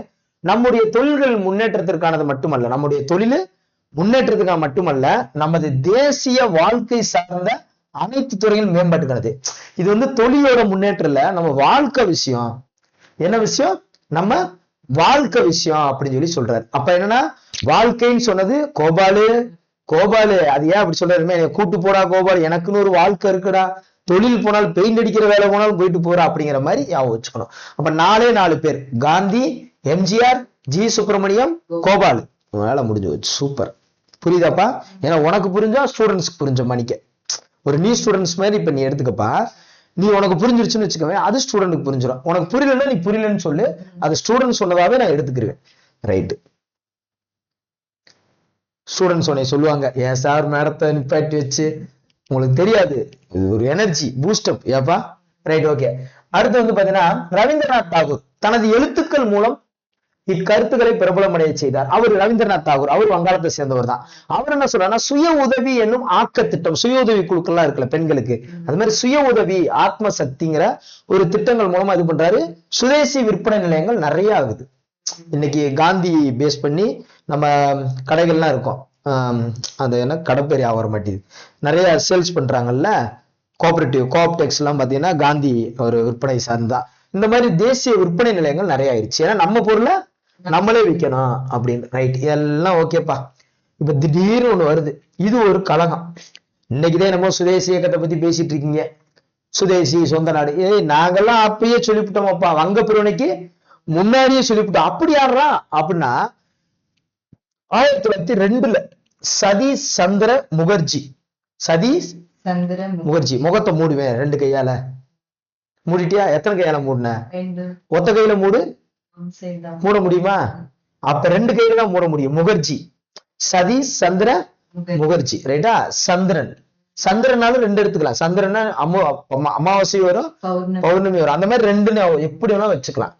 நம்முடைய தொழில்கள் முன்னேற்றத்திற்கானது மட்டுமல்ல, நம்முடைய தொழில் முன்னேற்றத்துக்காக மட்டுமல்ல, நமது தேசிய வாழ்க்கை சார்ந்த அனைத்து துறையில் மேம்பட்டுக்கிறது. இது வந்து தொழிலோட முன்னேற்றம் இல்ல, நம்ம வாழ்க்கை விஷயம். என்ன விஷயம்? நம்ம வாழ்க்கை விஷயம் அப்படின்னு சொல்லி சொல்றாரு. அப்ப என்னன்னா வாழ்க்கைன்னு சொன்னது கோபாலு. அது ஏன் அப்படி சொல்றாருமே, கூட்டு போடா கோபாலு, எனக்குன்னு ஒரு வாழ்க்கை இருக்குடா, தொழில் போனாலும் பெயிண்ட் அடிக்கிற வேலை போனாலும் போயிட்டு போறா அப்படிங்கிற மாதிரி ஞாபகம் வச்சுக்கணும். அப்ப 4 பேர், காந்தி, எம்ஜிஆர், ஜி சுப்பிரமணியம், கோபாலு. வேலை முடிஞ்சு வச்சு. சூப்பர். புரியுதாப்பா? ஏன்னா உனக்கு புரிஞ்சா ஸ்டூடெண்ட்ஸ்க்கு புரிஞ்ச மணிக்க ஒரு நியூ ஸ்டூடெண்ட்ஸ் மாதிரி இப்ப நீ எடுத்துக்கப்பா. நீ உனக்கு புரிஞ்சிருச்சுன்னு வச்சுக்கவே, அது ஸ்டூடெண்ட்டுக்கு புரிஞ்சிடும். உனக்கு புரியலன்னா நீ புரியலன்னு சொல்லு, அது ஸ்டூடெண்ட் சொன்னதாவே நான் எடுத்துக்கிருவேன். ரைட்டு. ஸ்டூடெண்ட்ஸ் உன்னை சொல்லுவாங்க, ஏன் சார் மேடத்தை நிப்பாட்டி வச்சு, உங்களுக்கு தெரியாது, இது ஒரு எனர்ஜி பூஸ்டப். ஏப்பா? Right, okay. அடுத்து வந்து பாத்தீங்கன்னா ரவீந்திரநாத் தாகூர் தனது எழுத்துக்கள் மூலம் இக்கருத்துக்களை பிரபலமடைய செய்தார். அவர் ரவீந்திரநாத் தாகூர், அவர் வங்காளத்தை சேர்ந்தவர் தான். அவர் என்ன சொல்றாருன்னா, சுய உதவி என்னும் ஆக்க திட்டம், சுய உதவி குழுக்கள்லாம் இருக்குல்ல பெண்களுக்கு, அது மாதிரி சுய உதவி ஆத்ம சக்திங்கிற ஒரு திட்டங்கள் மூலமா இது பண்றாரு. சுதேசி விற்பனை நிலையங்கள் நிறைய ஆகுது. இன்னைக்கு காந்தி பேஸ் பண்ணி நம்ம கடைகள்லாம் இருக்கும், அது என்ன கடை பேர் ஆக மாட்டேது, நிறைய சேல்ஸ் பண்றாங்கல்ல, கோஆப்டெக்ஸ் எல்லாம் பாத்தீங்கன்னா காந்தி ஒரு விற்பனை சார்ந்தா. இந்த மாதிரி தேசிய விற்பனை நிலையங்கள் நிறைய ஆயிடுச்சு. ஏன்னா நம்ம பொருளை நம்மளே விற்கணும் அப்படின்னு. ரைட், எல்லாம் ஓகேப்பா. இப்ப திடீர்னு ஒண்ணு வருது, இது ஒரு கழகம். இன்னைக்குதான் நம்ம சுதேசி இயக்கத்தை பத்தி பேசிட்டு இருக்கீங்க, சுதேசி சொந்த நாடு. நாங்கெல்லாம் அப்பயே சொல்லிவிட்டோம்ப்பா, வங்க பிரிவினைக்கு முன்னாடியே சொல்லிவிட்டோம். அப்படி யாரா அப்படின்னா 1902 சதீஷ் சந்திர முகர்ஜி. முகத்தை மூடுவேன் 2 கையால. மூடிட்டியா? எத்தனை கையால மூடுன? ஒத்த கையில மூட முடியுமா? அப்ப 2 கையில தான் மூட முடியும். முகர்ஜி, சதீஷ் சந்திர முகர்ஜி. ரைட்டா? சந்திரனாலும் 2 எடுத்துக்கலாம். சந்திரனா அமாவாசை வரும், பௌர்ணமி வரும், அந்த மாதிரி 2 எப்படி வேணா வச்சுக்கலாம்.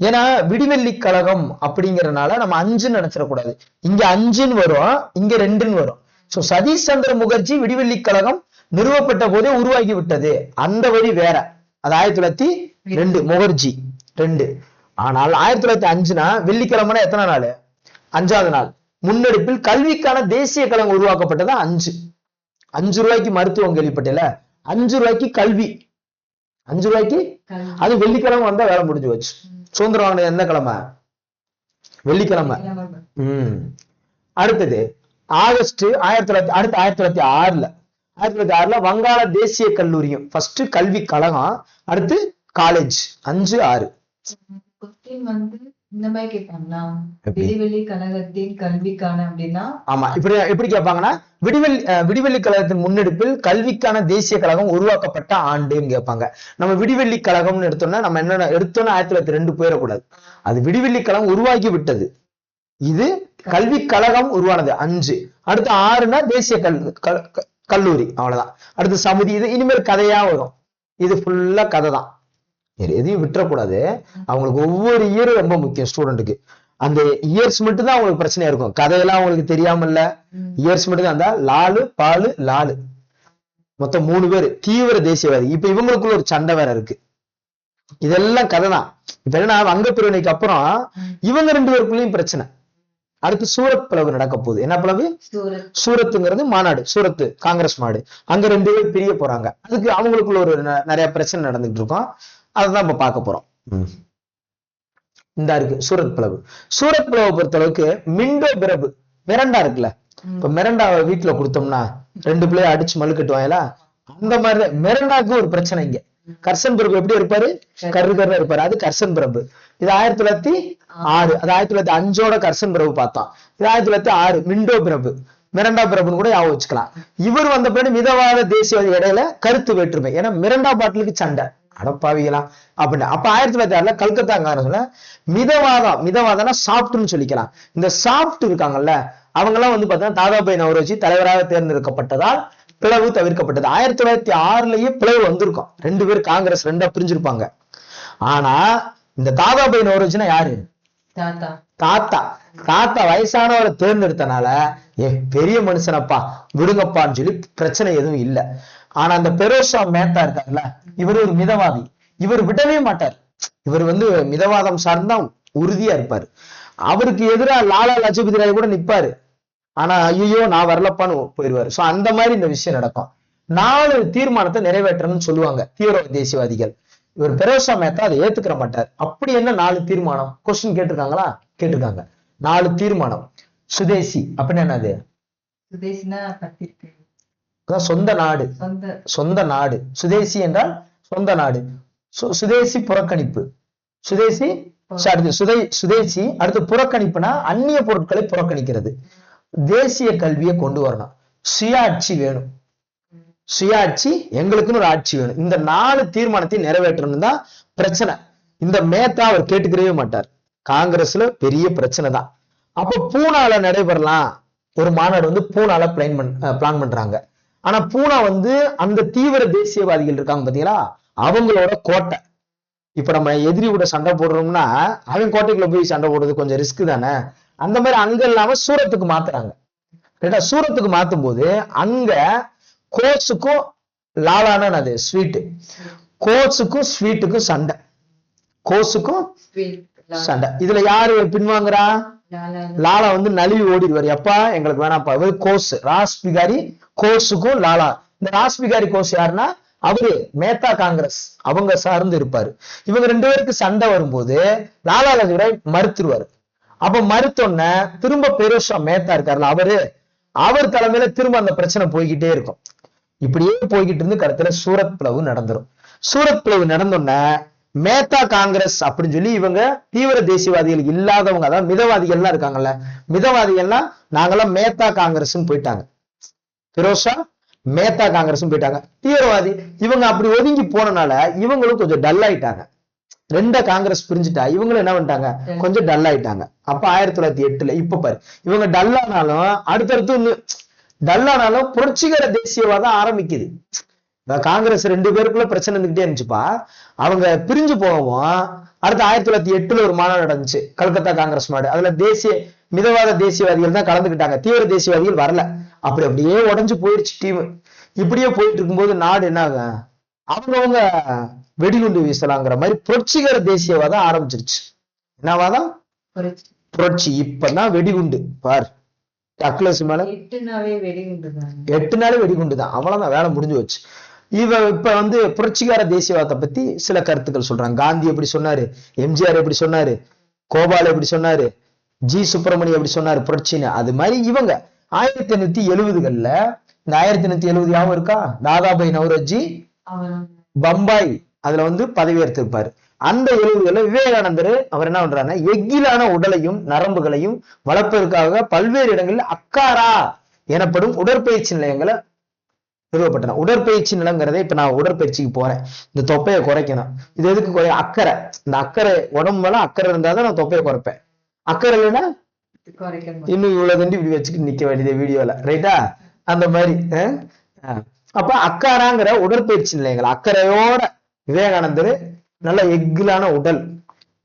ஏன்னா விடிவெள்ளி கழகம் அப்படிங்கறதுனால நம்ம 5 நினைச்சிடக்கூடாது. இங்க 5 வரும், இங்க 2 வரும். சோ சதீஷ் சந்திர முகர்ஜி விடிவெள்ளி கழகம் நிறுவப்பட்ட போதே உருவாகி விட்டது. அந்த வழி வேற. அது 1902, முகர்ஜி 2. ஆனால் 1905னா வெள்ளிக்கிழமைனா எத்தனை நாள்? 5வது நாள். முன்னெடுப்பில் கல்விக்கான தேசிய கழகம் உருவாக்கப்பட்டது 5 ரூபாய்க்கு மருத்துவம் கேள்விப்பட்டல, 5 ரூபாய்க்கு கல்வி, 5 ரூபாய்க்கு. அது வெள்ளிக்கிழமை வந்தா வேலை முடிஞ்சு வச்சு. சுதந்திரம் வாங்கினது எந்த கிழமை? வெள்ளிக்கிழமை. அடுத்தது ஆகஸ்ட் 1906ல வங்காள தேசிய கல்லூரியும் ஃபர்ஸ்ட் கல்வி கழகம், அடுத்து காலேஜ் 5 6. கொஸ்டின் வந்து இந்த மாதிரி கேட்பாங்களா? எப்படி? விடிவெள்ளி கழகத்தின் கல்விக்கான அப்படின்னா ஆமா, இப்படி எப்படி கேட்பாங்கன்னா விடிவெள்ளி கழகத்தின் முன்னெடுப்பில் கல்விக்கான தேசிய கழகம் உருவாக்கப்பட்ட ஆண்டுன்னு கேட்பாங்க. நம்ம விடிவெள்ளி கழகம்னு எடுத்தோம்னா நம்ம என்ன எடுத்தோம்னா 1902 போயிடக்கூடாது. அது விடிவெள்ளி கழகம் உருவாக்கி விட்டது. இது கல்வி கழகம் உருவானது 5. அடுத்து 6னா தேசிய கல்லூரி, அவ்வளவுதான். அடுத்து சமுதி. இது இனிமேல் கதையா வரும். இது ஃபுல்லா கதை தான், எதையும் விட்டுறக்கூடாது. அவங்களுக்கு ஒவ்வொரு இயரும் ரொம்ப முக்கியம். ஸ்டூடெண்ட்டுக்கு அந்த இயர்ஸ் மட்டும் தான் அவங்களுக்கு பிரச்சனையா இருக்கும். கதையெல்லாம் அவங்களுக்கு தெரியாமல்ல, இயர்ஸ் மட்டும் தான். அந்த லாலு மொத்தம் 3 பேர் தீவிர தேசியவாதி. இப்ப இவங்களுக்குள்ள ஒரு சண்டை வேற இருக்கு. இதெல்லாம் கதை தான். இப்ப என்னன்னா வங்க பிரிவினைக்கு அப்புறம் இவங்க 2 பேருக்குள்ளயும் பிரச்சனை. அடுத்து சூரத் பிளவு நடக்க போகுது. என்ன பிளவு? சூரத்துங்கிறது மாநாடு, சூரத்து காங்கிரஸ் மாடு. அங்க 2 பேர் பிரிய போறாங்க. அதுக்கு அவங்களுக்குள்ள ஒரு நிறைய பிரச்சனை நடந்துட்டு இருக்கும். அதுதான் இப்ப பார்க்க போறோம். இந்த இருக்கு சூரத் பிளவு. சூரத் பிளவை பொறுத்த அளவுக்கு மிண்டோ பிரபு மிரண்டா இருக்குல்ல, இப்ப மிரண்டாவை வீட்டுல கொடுத்தோம்னா 2 பிள்ளைய அடிச்சு மல்லு கட்டுவாங்களா, அந்த மாதிரிதான் மிரண்டாவுக்கு ஒரு பிரச்சனை. இங்க கர்சன் பிரபு எப்படி இருப்பாரு? கருகரா இருப்பாரு. அது கர்சன் பிரபு. இது 1906. அது 1905 கர்சன் பிரபு பார்த்தோம். இது 1906 மிண்டோ பிரபு, மிரண்டா பிரபுன்னு கூட ஞாபகம் வச்சுக்கலாம். இவர் வந்த பின்னாடி மிதவாத தேசியவாதி இடையில கருத்து வேற்றுமை. ஏன்னா மிரண்டா பாட்டிலுக்கு சண்டை, அடப்பாவிக்கலாம் அப்படின்னு. அப்ப 1906 கல்கத்தா காங்கிரஸ்ல மிதவாதம்னா சாப்ட்னு சொல்லிக்கலாம். இந்த சாப்ட் இருக்காங்கல்ல, அவங்க எல்லாம் வந்து பாத்தீங்கன்னா தாதாபாய் நவ்ரோஜி தலைவராக தேர்ந்தெடுக்கப்பட்டதால் பிளவு தவிர்க்கப்பட்டது. 1906லயே பிளவு வந்திருக்கும். 2 பேர் காங்கிரஸ் 2ஆ பிரிஞ்சிருப்பாங்க. ஆனா இந்த தாதாபாய் நவ்ரோஜினா யாரு? தாத்தா வயசானவரை தேர்ந்தெடுத்தனால பெரிய மனுஷனப்பா விடுங்கப்பான்னு சொல்லி பிரச்சனை எதுவும் இல்லை. ஆனா அந்த பெரோஷா மேத்தா இருக்காருல்ல, இவர் ஒரு மிதவாதி. இவர் விடவே மாட்டார். இவர் வந்து மிதவாதம் சார்ந்தா உறுதியா இருப்பாரு. அவருக்கு எதிராக லாலா லஜபதி ராய் கூட நிப்பாரு. ஆனா ஐயோ நான் வரலப்பான்னு போயிடுவாரு. சோ அந்த மாதிரி இந்த விஷயம் நடக்கும். 4 தீர்மானத்தை நிறைவேற்றணும்னு சொல்லுவாங்க தீவிரவாத தேசியவாதிகள். இவர் பெரோஷா மேத்தா அதை ஏத்துக்கிற மாட்டார். அப்படி என்ன 4 தீர்மானம்? கொஸ்டின் கேட்டிருக்காங்களா? கேட்டிருக்காங்க. 4 தீர்மானம். சுதேசி அப்படின்னு என்னது? சொந்த நாடு. சுதேசி என்றால் சொந்த நாடு. சுதேசி புறக்கணிப்பு. சுதேசி அடுத்து புறக்கணிப்புனா அந்நிய பொருட்களை புறக்கணிக்கிறது. தேசிய கல்வியை கொண்டு வரணும். சுயாட்சி வேணும். சுயாட்சி, எங்களுக்குன்னு ஒரு ஆட்சி வேணும். இந்த 4 தீர்மானத்தை நிறைவேற்றணும் தான் பிரச்சனை. இந்த மேத்தா அவர் கேட்டுக்கிறவே மாட்டார். காங்கிரஸ்ல பெரிய பிரச்சனை தான். அப்ப பூனால நடைபெறலாம் ஒரு மாநாடு வந்து பூனால பிளான் பண்றாங்க. ஆனா பூனா வந்து அந்த தீவிர தேசியவாதிகள் இருக்காங்க பாத்தீங்களா, அவங்களோட கோட்டை. இப்ப நம்ம எதிரி கூட சண்டை போடுறோம்னா அவன் கோட்டைக்குள்ள போய் சண்டை போடுறது கொஞ்சம் ரிஸ்க் தானே. அந்த மாதிரி அங்க இல்லாம சூரத்துக்கு மாத்துறாங்க. சூரத்துக்கு மாத்தும் போது அங்க கோட்ஸுக்கும் லாலான அது ஸ்வீட், கோட்ஸுக்கும் ஸ்வீட்டுக்கும் சண்டை. கோட்ஸுக்கும் சண்டை. இதுல யாரு பின்வாங்குறா? லாலா வந்து நழுவி ஓடிடுவார். எப்பா எங்களுக்கு வேணாப்பா. கோஸ் ராஸ் பிகாரி கோஸுக்கும் லாலா. இந்த ராஸ் பிகாரி கோஸ் யாருன்னா அவரு மேத்தா காங்கிரஸ், அவங்க சார்ந்து இருப்பாரு. இவங்க 2 பேருக்கு சண்டை வரும்போது லாலா லஜபதி ராய் மறுத்துருவாரு. அப்ப மறுத்தோன்ன திரும்ப பெரோஷா மேத்தா இருக்காருல்ல, அவர் தலைமையில திரும்ப அந்த பிரச்சனை போய்கிட்டே இருக்கும். இப்படியே போய்கிட்டு இருந்து கடைசியில சூரத் பிளவு நடந்துரும். சூரத் பிளவு நடந்தோன்ன மேத்தா காங்கிரஸ் அப்படின்னு சொல்லி இவங்க தீவிர தேசியவாதிகள் இல்லாதவங்க, அதாவது மிதவாதிகள்லாம் இருக்காங்கல்ல, மிதவாதிகள்லாம் நாங்கெல்லாம் மேத்தா காங்கிரஸ் போயிட்டாங்க. பெரோஷா மேத்தா காங்கிரஸ் போயிட்டாங்க. தீவிரவாதி இவங்க அப்படி ஒதுங்கி போனனால இவங்களும் கொஞ்சம் டல் ஆயிட்டாங்க. 2 காங்கிரஸ் பிரிஞ்சுட்டா இவங்களும் என்ன பண்ணிட்டாங்க, கொஞ்சம் டல் ஆயிட்டாங்க. அப்ப 1908 இப்ப பாரு, இவங்க டல்லானாலும் அடுத்தடுத்து டல்லானாலும் புரட்சிகர தேசியவாதம் ஆரம்பிக்குது. காங்கிரஸ் 2 பேருக்குள்ள பிரச்சனை இருந்துகிட்டே இருந்துச்சுப்பா. அவங்க பிரிஞ்சு போகவும் அடுத்து 1908 ஒரு மாநாடு நடந்துச்சு, கல்கத்தா காங்கிரஸ் மாநாடு. அதுல மிதவாத தேசியவாதிகள் தான் கலந்துக்கிட்டாங்க, தீவிர தேசியவாதிகள் வரல. அப்படியே உடஞ்சு போயிடுச்சு டீம். இப்படியே போயிட்டு இருக்கும்போது நாடு என்ன ஆகும், அவங்கவுங்க வெடிகுண்டு வீசலாங்கிற மாதிரி புரட்சிகர தேசியவாதம் ஆரம்பிச்சிருச்சு. என்னவாதம்? புரட்சி. இப்பதான் வெடிகுண்டு பார், டக்ளஸ் மேல 8 நாளே வெடிகுண்டு தான். அவ்வளவுதான், வேலை முடிஞ்சு வச்சு. இப்ப வந்து புரட்சிகர தேசியவாதத்தை பத்தி சில கருத்துக்கள் சொல்றாங்க. காந்தி எப்படி சொன்னாரு, எம்ஜிஆர் எப்படி சொன்னாரு, கோபால் எப்படி சொன்னாரு, ஜி சுப்பிரமணியம் எப்படி சொன்னாரு புரட்சின்னு. அது மாதிரி இவங்க 1870 இந்த 1870 ஞாபகம் இருக்கா? தாதாபாய் நவ்ரோஜி பம்பாய் அதுல வந்து பதவி ஏற்றிருப்பாரு. அந்த 70களில் விவேகானந்தர் அவர் என்ன பண்றாருன்னா, எஃகிலான உடலையும் நரம்புகளையும் வளர்ப்பதற்காக பல்வேறு இடங்களில் அக்காரா எனப்படும் உடற்பயிற்சி நிலையங்களை நிறுவப்பட்டன. உடற்பயிற்சி நிலங்கிறதே இப்ப நான் உடற்பயிற்சிக்கு போறேன், இந்த தொப்பையை குறைக்கணும். இது எதுக்கு அக்கறை, இந்த அக்கறை உடம்புல அக்கறை இருந்தாதான் நான் தொப்பையை குறைப்பேன். அக்கறை இல்லைன்னா இன்னும் இவ்வளவு தண்டி இப்படி வச்சுக்கிட்டு நிக்க வேண்டியது வீடியோல, ரைட்டா? அந்த மாதிரி அப்ப அக்காராங்கிற உடற்பயிற்சி நிலையங்கள் அக்கறையோட விவேகானந்தர் நல்ல எஃகிலான உடல்,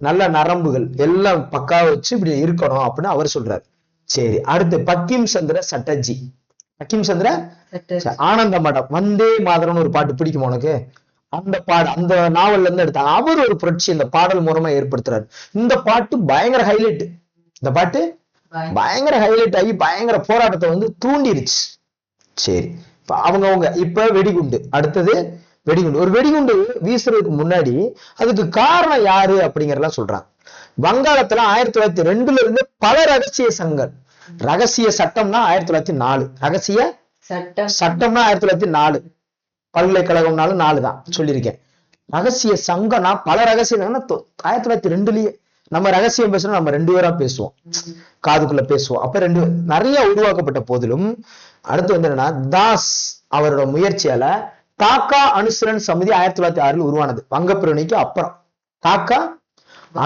நல்ல நரம்புகள் எல்லாம் பக்காவ வச்சு இப்படி இருக்கணும் அப்படின்னு அவர் சொல்றாரு. சரி, அடுத்து பக்கிம் சந்திர சட்டர்ஜி. பக்கிம் சந்திர ஆனந்த மடம், வந்தே மாதரம்னு ஒரு பாட்டு பிடிக்கும் உனக்கு? அந்த அந்த நாவல்ல இருந்து எடுத்தாங்க. அவர் ஒரு புரட்சி இந்த பாடல் மூலமா ஏற்படுத்துறாரு. இந்த பாட்டு பயங்கர ஹைலைட். இந்த பாட்டு பயங்கர ஹைலைட் ஆகி பயங்கர போராட்டத்தை வந்து தூண்டிருச்சு. சரி, அவங்க இப்ப வெடிகுண்டு, அடுத்தது வெடிகுண்டு. ஒரு வெடிகுண்டு வீசுறதுக்கு முன்னாடி அதுக்கு காரணம் யாரு அப்படிங்கறதெல்லாம் சொல்றாங்க. வங்காளத்துல 1902 இருந்து பல ரகசிய சங்கம், ரகசிய சட்டம்னா 1904, ரகசிய சட்டம்னா 1904, பல்கலைக்கழகம்னாலும் 4 தான் சொல்லியிருக்கேன். ரகசிய சங்கம்னா பல ரகசிய 1902லயே. நம்ம ரகசியம் பேசணும், நம்ம 2 பேரா பேசுவோம், காதுக்குள்ள பேசுவோம். அப்ப 2 நிறைய உருவாக்கப்பட்ட போதிலும் அடுத்து வந்து என்னன்னா, தாஸ் அவரோட முயற்சியால தாக்கா அனுசீலன் சமிதி 1906 உருவானது. வங்கப்பிரவணிக்கு அப்புறம் தாக்கா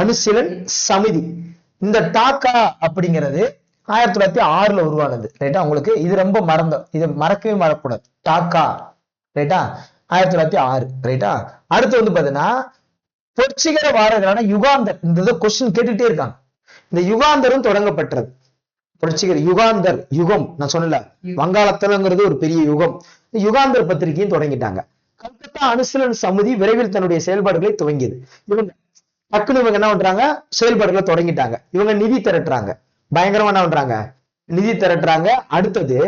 அனுசீலன் சமிதி. இந்த டாக்கா அப்படிங்கிறது 1906 உருவானது, ரைட்டா? உங்களுக்கு இது ரொம்ப இதை மறக்கவே மறக்கக்கூடாது. டாக்கா, ரைட்டா? 1906, ரைட்டா? அடுத்து வந்து பாத்தீங்கன்னா புரட்சிகர வாரங்களான யுகாந்தர். இந்த கொஸ்டின் கேட்டுட்டே இருக்காங்க. இந்த யுகாந்தரும் தொடங்கப்பட்டது. புரட்சிகர யுகாந்தர், யுகம் நான் சொன்னல, வங்காளத்தலங்கிறது ஒரு பெரிய யுகம். யுகாந்தர் பத்திரிகையும் தொடங்கிட்டாங்க. கல்கத்தா அனுசீலன் சமிதி விரைவில் தன்னுடைய செயல்பாடுகளை துவங்கியது. இவங்க டக்குனு இவங்க என்ன பண்றாங்க, செயல்பாடுகளை தொடங்கிட்டாங்க. இவங்க நிதி திரட்டுறாங்க, பயங்கரமா என்ன பண்றாங்க, நிதி திரட்டுறாங்க. அடுத்தது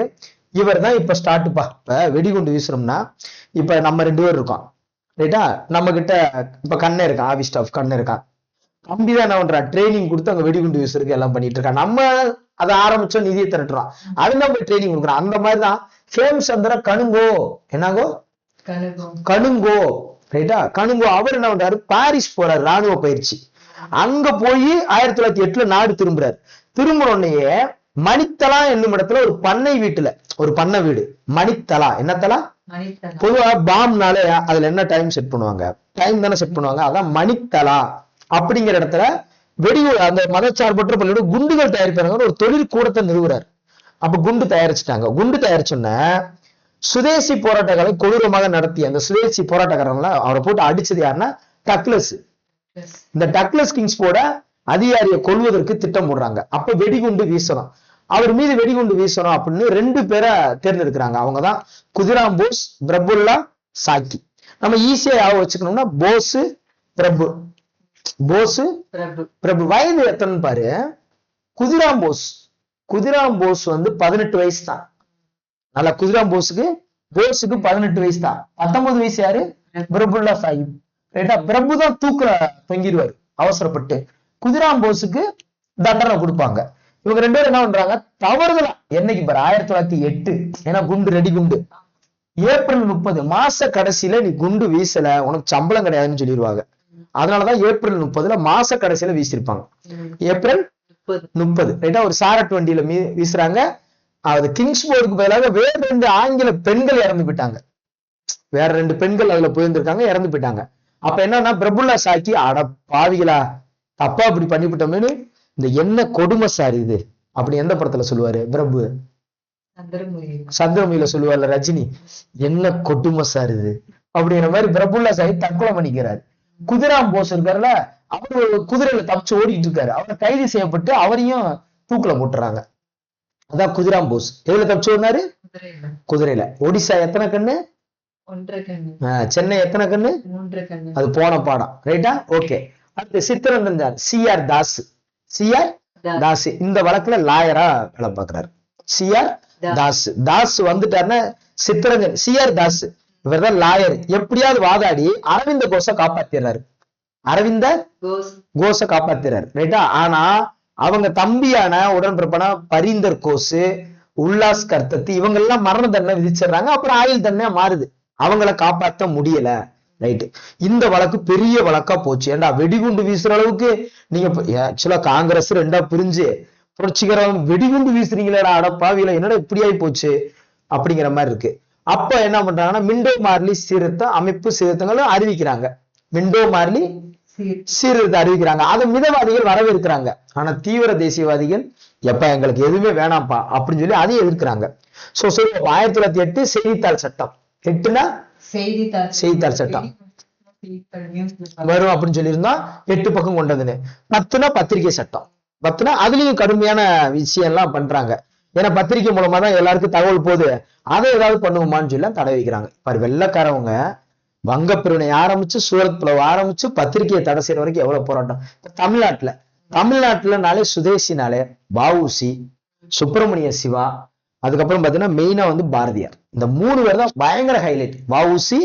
இவர் தான் இப்ப ஸ்டார்ட்பா. இப்ப வெடிகுண்டு வீசுறோம்னா இப்ப நம்ம 2 பேர் இருக்கோம், ரைட்டா? நம்ம கிட்ட இப்ப கண்ணே இருக்கான், ஆபீஸ் ஸ்டாஃப் கண்ணே இருக்கான். கம்பிதான் என்ன பண்றான், ட்ரைனிங் கொடுத்து அங்க வெடிகுண்டு வீசுறதுக்கு எல்லாம் பண்ணிட்டு இருக்கான். நம்ம அதை ஆரம்பிச்சோம், நிதியை திரட்டுறோம், அது நம்ம ட்ரைனிங் கொடுக்குறோம். அந்த மாதிரிதான் ஹேம்சந்திர கணுங்கோ, என்னங்கோ கணுங்கோ, ரைட்டா? கணுங்கோ அவர் என்ன பண்றாரு, பாரிஸ் போறாரு ராணுவ பயிற்சி. அங்க போய் 1908 நாடு திரும்புறாரு. திரும்புறோன்னையே மணித்தலா என்னும் இடத்துல ஒரு பண்ணை வீட்டுல, ஒரு பண்ணை வீடு, மணித்தலா. என்னத்தலா? பொதுவா பாம்னாலே அதுல என்ன டைம் செட் பண்ணுவாங்க, டைம் தானே செட் பண்ணுவாங்க. அதான் மணித்தலா அப்படிங்கிற இடத்துல அந்த மதச்சார்பற்ற பள்ளியோட குண்டுகள் தயாரிப்பாங்க ஒரு தொழில் கூடத்தை நிறுவுறாரு. அப்ப குண்டு தயாரிச்சுட்டாங்க. குண்டு தயாரிச்சோன்ன சுதேசி போராட்டங்களை கொடூரமாக நடத்திய அந்த சுதேசி போராட்டக்காரங்கள அவரை போட்டு அடிச்சது யாருன்னா டக்ளஸ். இந்த டக்ளஸ் கிங்ஸ் போட அதிகாரியை கொல்வதற்கு திட்டம் போடுறாங்க. அப்ப வெடிகுண்டு வீசணும், அவர் மீது வெடிகுண்டு வீசணும் அப்படின்னு 2 பேரை தேர்ந்தெடுக்கிறாங்க. அவங்கதான் குதிராம் போஸ், பிரபுல்லா சாக்கி. நம்ம ஈஸியா வச்சுக்கணும்னா போஸ் பிரபு, போஸ் பிரபு. வயது எத்தனை பாரு, குதிராம் போஸ் வந்து 18 வயசு தான். நல்லா, குதிராம் போஸுக்கு 18 வயசு தான். 19 வயசு யாரு, பிரபுல்லா சாஹிப், ரைட்டா? பிரபு தான் தூக்குல தொங்கிடுவாரு அவசரப்பட்டு. குதிராம் போஸுக்கு தண்டனை கொடுப்பாங்க. இவங்க 2 பேரும் என்ன பண்றாங்க, தவறுதலா என்னைக்கு பாரு 1908, ஏன்னா குண்டு ரெடி குண்டு, ஏப்ரல் 30 மாச கடைசியில நீ குண்டு வீசல உனக்கு சம்பளம் கிடையாதுன்னு சொல்லிடுவாங்க. அதனாலதான் ஏப்ரல் 30 மாச கடைசியில வீசிருப்பாங்க. ஏப்ரல் 30, ரைட்டா? ஒரு சாரட் வண்டியில வீசுறாங்க. அது கிங்ஸ் போர்டுக்கு பதிலாக வேற 2 ஆங்கில பெண்கள் இறந்து போயிட்டாங்க. வேற 2 பெண்கள் அதுல போயிருந்திருக்காங்க, இறந்து போயிட்டாங்க. அப்ப என்னன்னா, பிரபுல்லா சாக்கி, அட பாவிகளா, தப்பா இப்படி பண்ணிவிட்டோம்னு, இந்த என்ன கொடுமை சார் இது அப்படி எந்த படத்துல சொல்லுவாரு பிரபு? சந்திரமுகில சொல்லுவார்ல ரஜினி, என்ன கொடுமை சார் இது அப்படிங்கிற மாதிரி பிரபுல்லா சாஹி தற்கொலை பண்ணிக்கிறாரு. குதிராம் போஸ் இருக்காருல, அவரு குதிரையில தப்பிச்சு ஓடிட்டு இருக்காரு. அவரை கைது செய்யப்பட்டு அவரையும் தூக்குல போட்டுறாங்க. அதான் குதிராம் போஸ். எதுல தப்பிச்சு ஓடினாரு? குதிரையில. ஒடிசா எத்தனை கண்ணு? 1.5 கண்ணு. சென்னை எத்தனை கண்ணு? 3 கண்ணு. அது போன பாடம், ரைட்டா? ஓகே. அடுத்து சித்தரஞ்சன் CR தாஸ். CR தாஸ் இந்த வழக்குல லாயரா வேலை பார்க்கிறாரு. CR தாஸ் வந்துட்டாருன்னா சித்தரஞ்சன் CR தாஸ் இவர்தான் லாயர். எப்படியாவது வாதாடி அரவிந்த கோஷ காப்பாத்திடுறாரு. அரவிந்த கோஷ காப்பாத்திடுறாரு, ரைட்டா? ஆனா அவங்க தம்பியான உடன்பிறப்பான பரீந்தர் கோஷ், உல்லாஸ் கர்த்தத்தி இவங்க எல்லாம் மரண தண்டனை விதிச்சிடுறாங்க. அப்புறம் ஆயுள் தண்டனை மாறுது. அவங்கள காப்பாற்ற முடியல. ரைட்டு. இந்த வழக்கு பெரிய வழக்கா போச்சு. ஏண்டா வெடிகுண்டு வீசுற அளவுக்கு நீங்க ஆக்சுவலா காங்கிரஸ் ரெண்டா பிரிஞ்சு புரட்சிகரம் வெடிகுண்டு வீசுறீங்களா அடப்பாவில, என்னடா இப்படி ஆகி போச்சு அப்படிங்கிற மாதிரி இருக்கு. அப்ப என்ன பண்றாங்கன்னா மிண்டோ மார்லி சீர்திருத்த அமைப்பு சீர்திருத்தங்களும் அறிவிக்கிறாங்க. மிண்டோ மார்லி சீர்திருத்தம் அறிவிக்கிறாங்க. அதை மிதவாதிகள் வரவேற்கிறாங்க. ஆனா தீவிர தேசியவாதிகள் எப்ப எங்களுக்கு எதுவுமே வேணாம்ப்பா அப்படின்னு சொல்லி அதையும் எதிர்க்கிறாங்க. சோ 1908 செய்தித்தாள் சட்டம். 8னா செய்தித்தாள் சட்டம் வரும் அப்படின்னு சொல்லியிருந்தா 8 பக்கம் கொண்டதுன்னு. 10னா பத்திரிகை சட்டம். 10னா அதுலயும் கடுமையான விஷயம் எல்லாம் பண்றாங்க. ஏன்னா பத்திரிகை மூலமா தான் எல்லாருக்கும் தகவல் போகுது, அதை ஏதாவது பண்ணுவோமான்னு சொல்லி தடை வைக்கிறாங்க. பாரு, வெள்ளைக்காரவங்க வங்க பிரிவினை ஆரம்பிச்சு சூரத் பிளவு ஆரம்பிச்சு பத்திரிகையை தடை செய்யற வரைக்கும் எவ்வளவு போராட்டம். தமிழ்நாட்டுலனாலே சுதேசினாலே வஉசி, சுப்பிரமணிய சிவா, அதுக்கப்புறம் பாத்தீங்கன்னா மெயினா வந்து பாரதியார். இந்த 3 பேர் தான் பயங்கர ஹைலைட். வஉசி,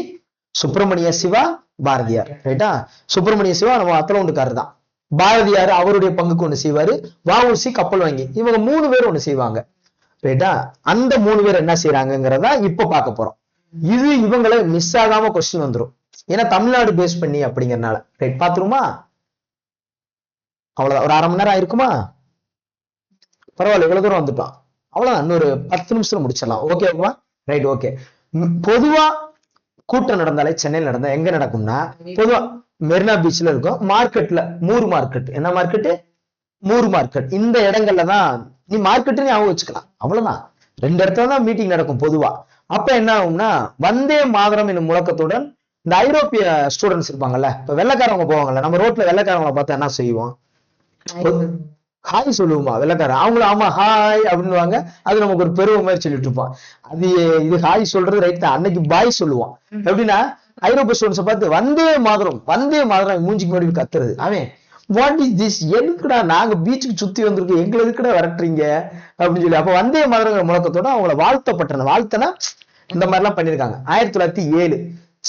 சுப்பிரமணிய சிவா, பாரதியார். ரைட்டா? சுப்பிரமணிய சிவா நம்ம அத்தலவுண்டுக்காரர் தான். பாரதியார் அவருடைய பங்குக்கு ஒண்ணு செய்வாரு. வஉசி கப்பல் வாங்கி. இவங்க 3 பேர் ஒண்ணு செய்வாங்க. ரைட்டா? அந்த 3 பேர் என்ன செய்யறாங்கிறதா இப்ப பார்க்க போறோம். இது இவங்களை மிஸ் ஆகாம கொஸ்டின் வந்துடும். ஏன்னா தமிழ்நாடு பேஸ் பண்ணி அப்படிங்கறதுனால. ரைட், பாத்துருமா? அவ்வளவுதான். ஒரு 1/2 மணி நேரம் ஆயிருக்குமா? பரவாயில்ல, இவ்வளவு தூரம் வந்துட்டோம். அவ்வளவுதான், இன்னொரு 10 நிமிஷத்துல முடிச்சிடலாம். ஓகேவா? Right, okay. பொதுவா கூட்டம் நடந்தாலே சென்னையில் நடந்தா எங்க நடக்கும்னா, பொதுவா மெரினா பீச்ல இருக்கும், மார்க்கெட்ல, மூர் மார்க்கெட். என்ன மார்க்கெட்? Moore market. இந்த இடங்கள்ல தான் நீ மார்க்கெட் ஞாபகம் வச்சுக்கலாம். அவ்வளவுதான். 2 இடத்துல தான் மீட்டிங் நடக்கும் பொதுவா. அப்ப என்ன ஆகும்னா, வந்தே மாதரம் என்னும் முழக்கத்துடன் இந்த ஐரோப்பிய ஸ்டூடெண்ட்ஸ் இருப்பாங்கல்ல, இப்ப வெள்ளைக்காரவங்க போவாங்கல்ல, நம்ம ரோட்ல வெள்ளைக்காரவங்களை பார்த்தா என்ன செய்வோம்? ஹாய் சொல்லுவோமா வெள்ளைக்காரன்? அவங்களும் ஆமா ஹாய் அப்படின்னுவாங்க. அது நமக்கு ஒரு பெருமை மாதிரி சொல்லிட்டு இருப்போம். அது இது ஹாய் சொல்றது ரைட் தான். அன்னைக்கு பாய் சொல்லுவோம். எப்படின்னா ஐரோப்பிய ஸ்டூடெண்ட்ஸை பார்த்து வந்தே மாதரம் மூஞ்சிக்கு முன்னாடி கத்துறது. அவன் வாட் இஸ் திஸ்? எதுக்குடா நாங்க பீச்சுக்கு சுத்தி வந்திருக்கோம், எங்களை எதுக்குடா விரட்டுறீங்க அப்படின்னு சொல்லி. அப்ப வந்தே மாதரங்கிற முழக்கத்தோட அவங்கள வாழ்த்தப்பட்டன. வாழ்த்தனா இந்த மாதிரி எல்லாம் பண்ணிருக்காங்க. 1907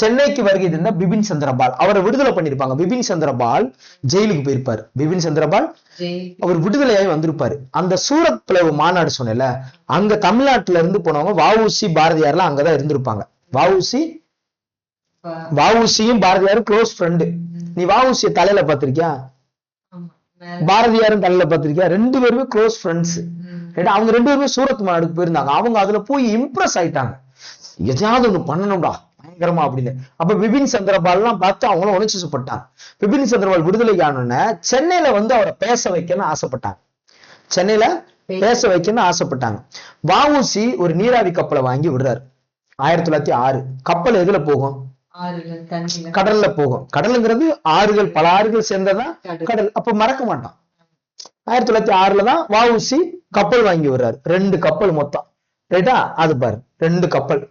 சென்னைக்கு வருகை தந்த பிபின் சந்திரபால், அவரை விடுதலை பண்ணிருப்பாங்க. பிபின் சந்திரபால் ஜெயிலுக்கு போயிருப்பாரு. பிபின் சந்திரபால் அவர் விடுதலையாகி வந்திருப்பாரு. அந்த சூரத் பிளவு மாநாடு சொன்னேன்ல, அங்க தமிழ்நாட்டுல இருந்து போனவங்க வஉசி, பாரதியார்லாம் அங்கதான் இருந்திருப்பாங்க. வஉசியும் பாரதியாரும் க்ளோஸ் ஃப்ரெண்டு. நீ வஉசிய தலையில பாத்திருக்கியா? பாரதியாரும் தலையில பாத்திருக்கியா? 2 பேருமே க்ளோஸ் ஃப்ரெண்ட்ஸ். அவங்க 2 பேருமே சூரத் மாநாடுக்கு போயிருந்தாங்க. அவங்க அதுல போய் இம்ப்ரெஸ் ஆயிட்டாங்க. எதையாவது ஒண்ணு பண்ணணும்டா பயங்கரமா அப்படின்னு. அப்ப பிபின் சந்திரபால் எல்லாம் பார்த்து அவங்களும் உணர்ச்சிப்பட்டாங்க. பிபின் சந்திரபால் விடுதலை ஆனோன்னு சென்னையில வந்து அவரை பேச வைக்கணும்னு ஆசைப்பட்டாங்க. சென்னையில பேச வைக்கணும்னு ஆசைப்பட்டாங்க. வஉசி ஒரு நீராவி கப்பலை வாங்கி விடுறாரு. 1906. கப்பல் எதுல போகும்? கடல்ல போகும். கடலுங்கிறது ஆறுகள், பல ஆறுகள் சேர்ந்ததான் கடல். அப்ப மறக்க மாட்டான். 1906 தான் வஉசி கப்பல் வாங்கி விடுறாரு. 2 கப்பல் மொத்தம். ரைட்டா? அது பாரு, 2 கப்பல்.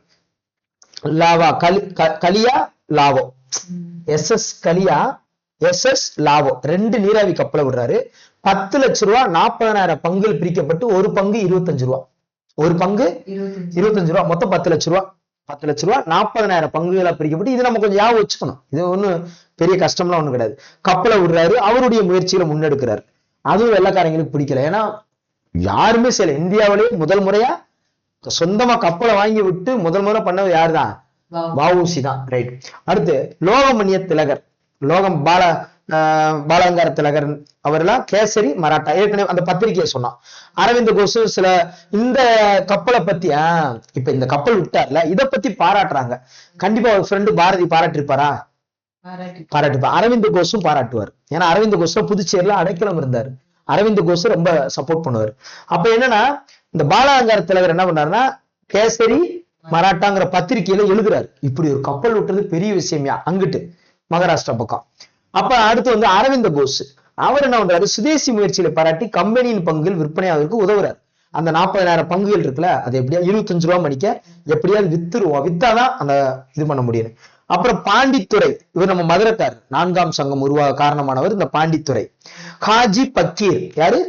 Lava, Kalia, Lao. SS Kalia, SS Lao. 2 நீராவி கப்பலை விடுறாரு. 10 லட்சம் ரூபாய், 40,000 பங்குகள் பிரிக்கப்பட்டு ஒரு பங்கு 25 ரூபாய். ஒரு பங்கு 25 ரூபாய். மொத்தம் 10 லட்சம் ரூபாய். 10 லட்சம் ரூபாய் 40,000 பங்குகளா பிரிக்கப்பட்டு. இது நம்ம கொஞ்சம் ஞாபகம் வச்சுக்கணும். இது ஒண்ணும் பெரிய கஷ்டம்லாம் ஒண்ணும் கிடையாது. கப்பலை விடுறாரு. அவருடைய முயற்சிகளை முன்னெடுக்கிறாரு. அதுவும் வெள்ளைக்காரங்களுக்கு பிடிக்கல. ஏன்னா யாருமே செய்யல. இந்தியாவிலேயே முதல் முறையா சொந்தமா கப்பலை வாங்கி விட்டு முதல் முறை பண்ணது யாருதான்? வஉசி தான். ரைட். அடுத்து லோகமணிய திலகர், பாலகங்கார திலகர் அவரெல்லாம் கேசரி மராட்டா. ஏற்கனவே அந்த பத்திரிகையை சொன்னான். அரவிந்த் கோஷ் சில இந்த கப்பலை பத்தி இப்ப இந்த கப்பல் விட்டார்ல, இதை பத்தி பாராட்டுறாங்க. கண்டிப்பா ஒரு ஃப்ரெண்டு பாரதி பாராட்டிருப்பாரா? பாராட்டிருப்பார். அரவிந்த் கோஷும் பாராட்டுவார். ஏன்னா அரவிந்த் கோஷ் புதுச்சேரியில அடைக்கலம் இருந்தாரு. அரவிந்த் கோஷ் ரொம்ப சப்போர்ட் பண்ணுவார். அப்ப என்னன்னா, இந்த பாலகங்கார திலகர் என்ன பண்ணாருன்னா, கேசரி மராட்டாங்கிற பத்திரிகையில எழுதுறாரு. இப்படி ஒரு கப்பல் விட்டுறது பெரிய விஷயம்யா, அங்கிட்டு மகாராஷ்டிரா பக்கம். அப்ப அடுத்து வந்து அரவிந்த் கோஷ் அவர் என்ன பண்றாரு? சுதேசி முயற்சியில பாராட்டி கம்பெனியின் பங்குகள் விற்பனையாவதற்கு உதவுறாரு. அந்த 40,000 பங்குகள் இருக்குல்ல, அது எப்படியா 25 ரூபாய் மணிக்க எப்படியாவது வித்துருவோம், வித்தாதான் அந்த இது பண்ண முடியும். அப்புறம் பாண்டித்துறை, இவர் நம்ம மதுரைக்கார், 4ஆம் சங்கம் உருவாக காரணமானவர் இந்த பாண்டித்துறை. ஹாஜி பக்கீர், யாரு?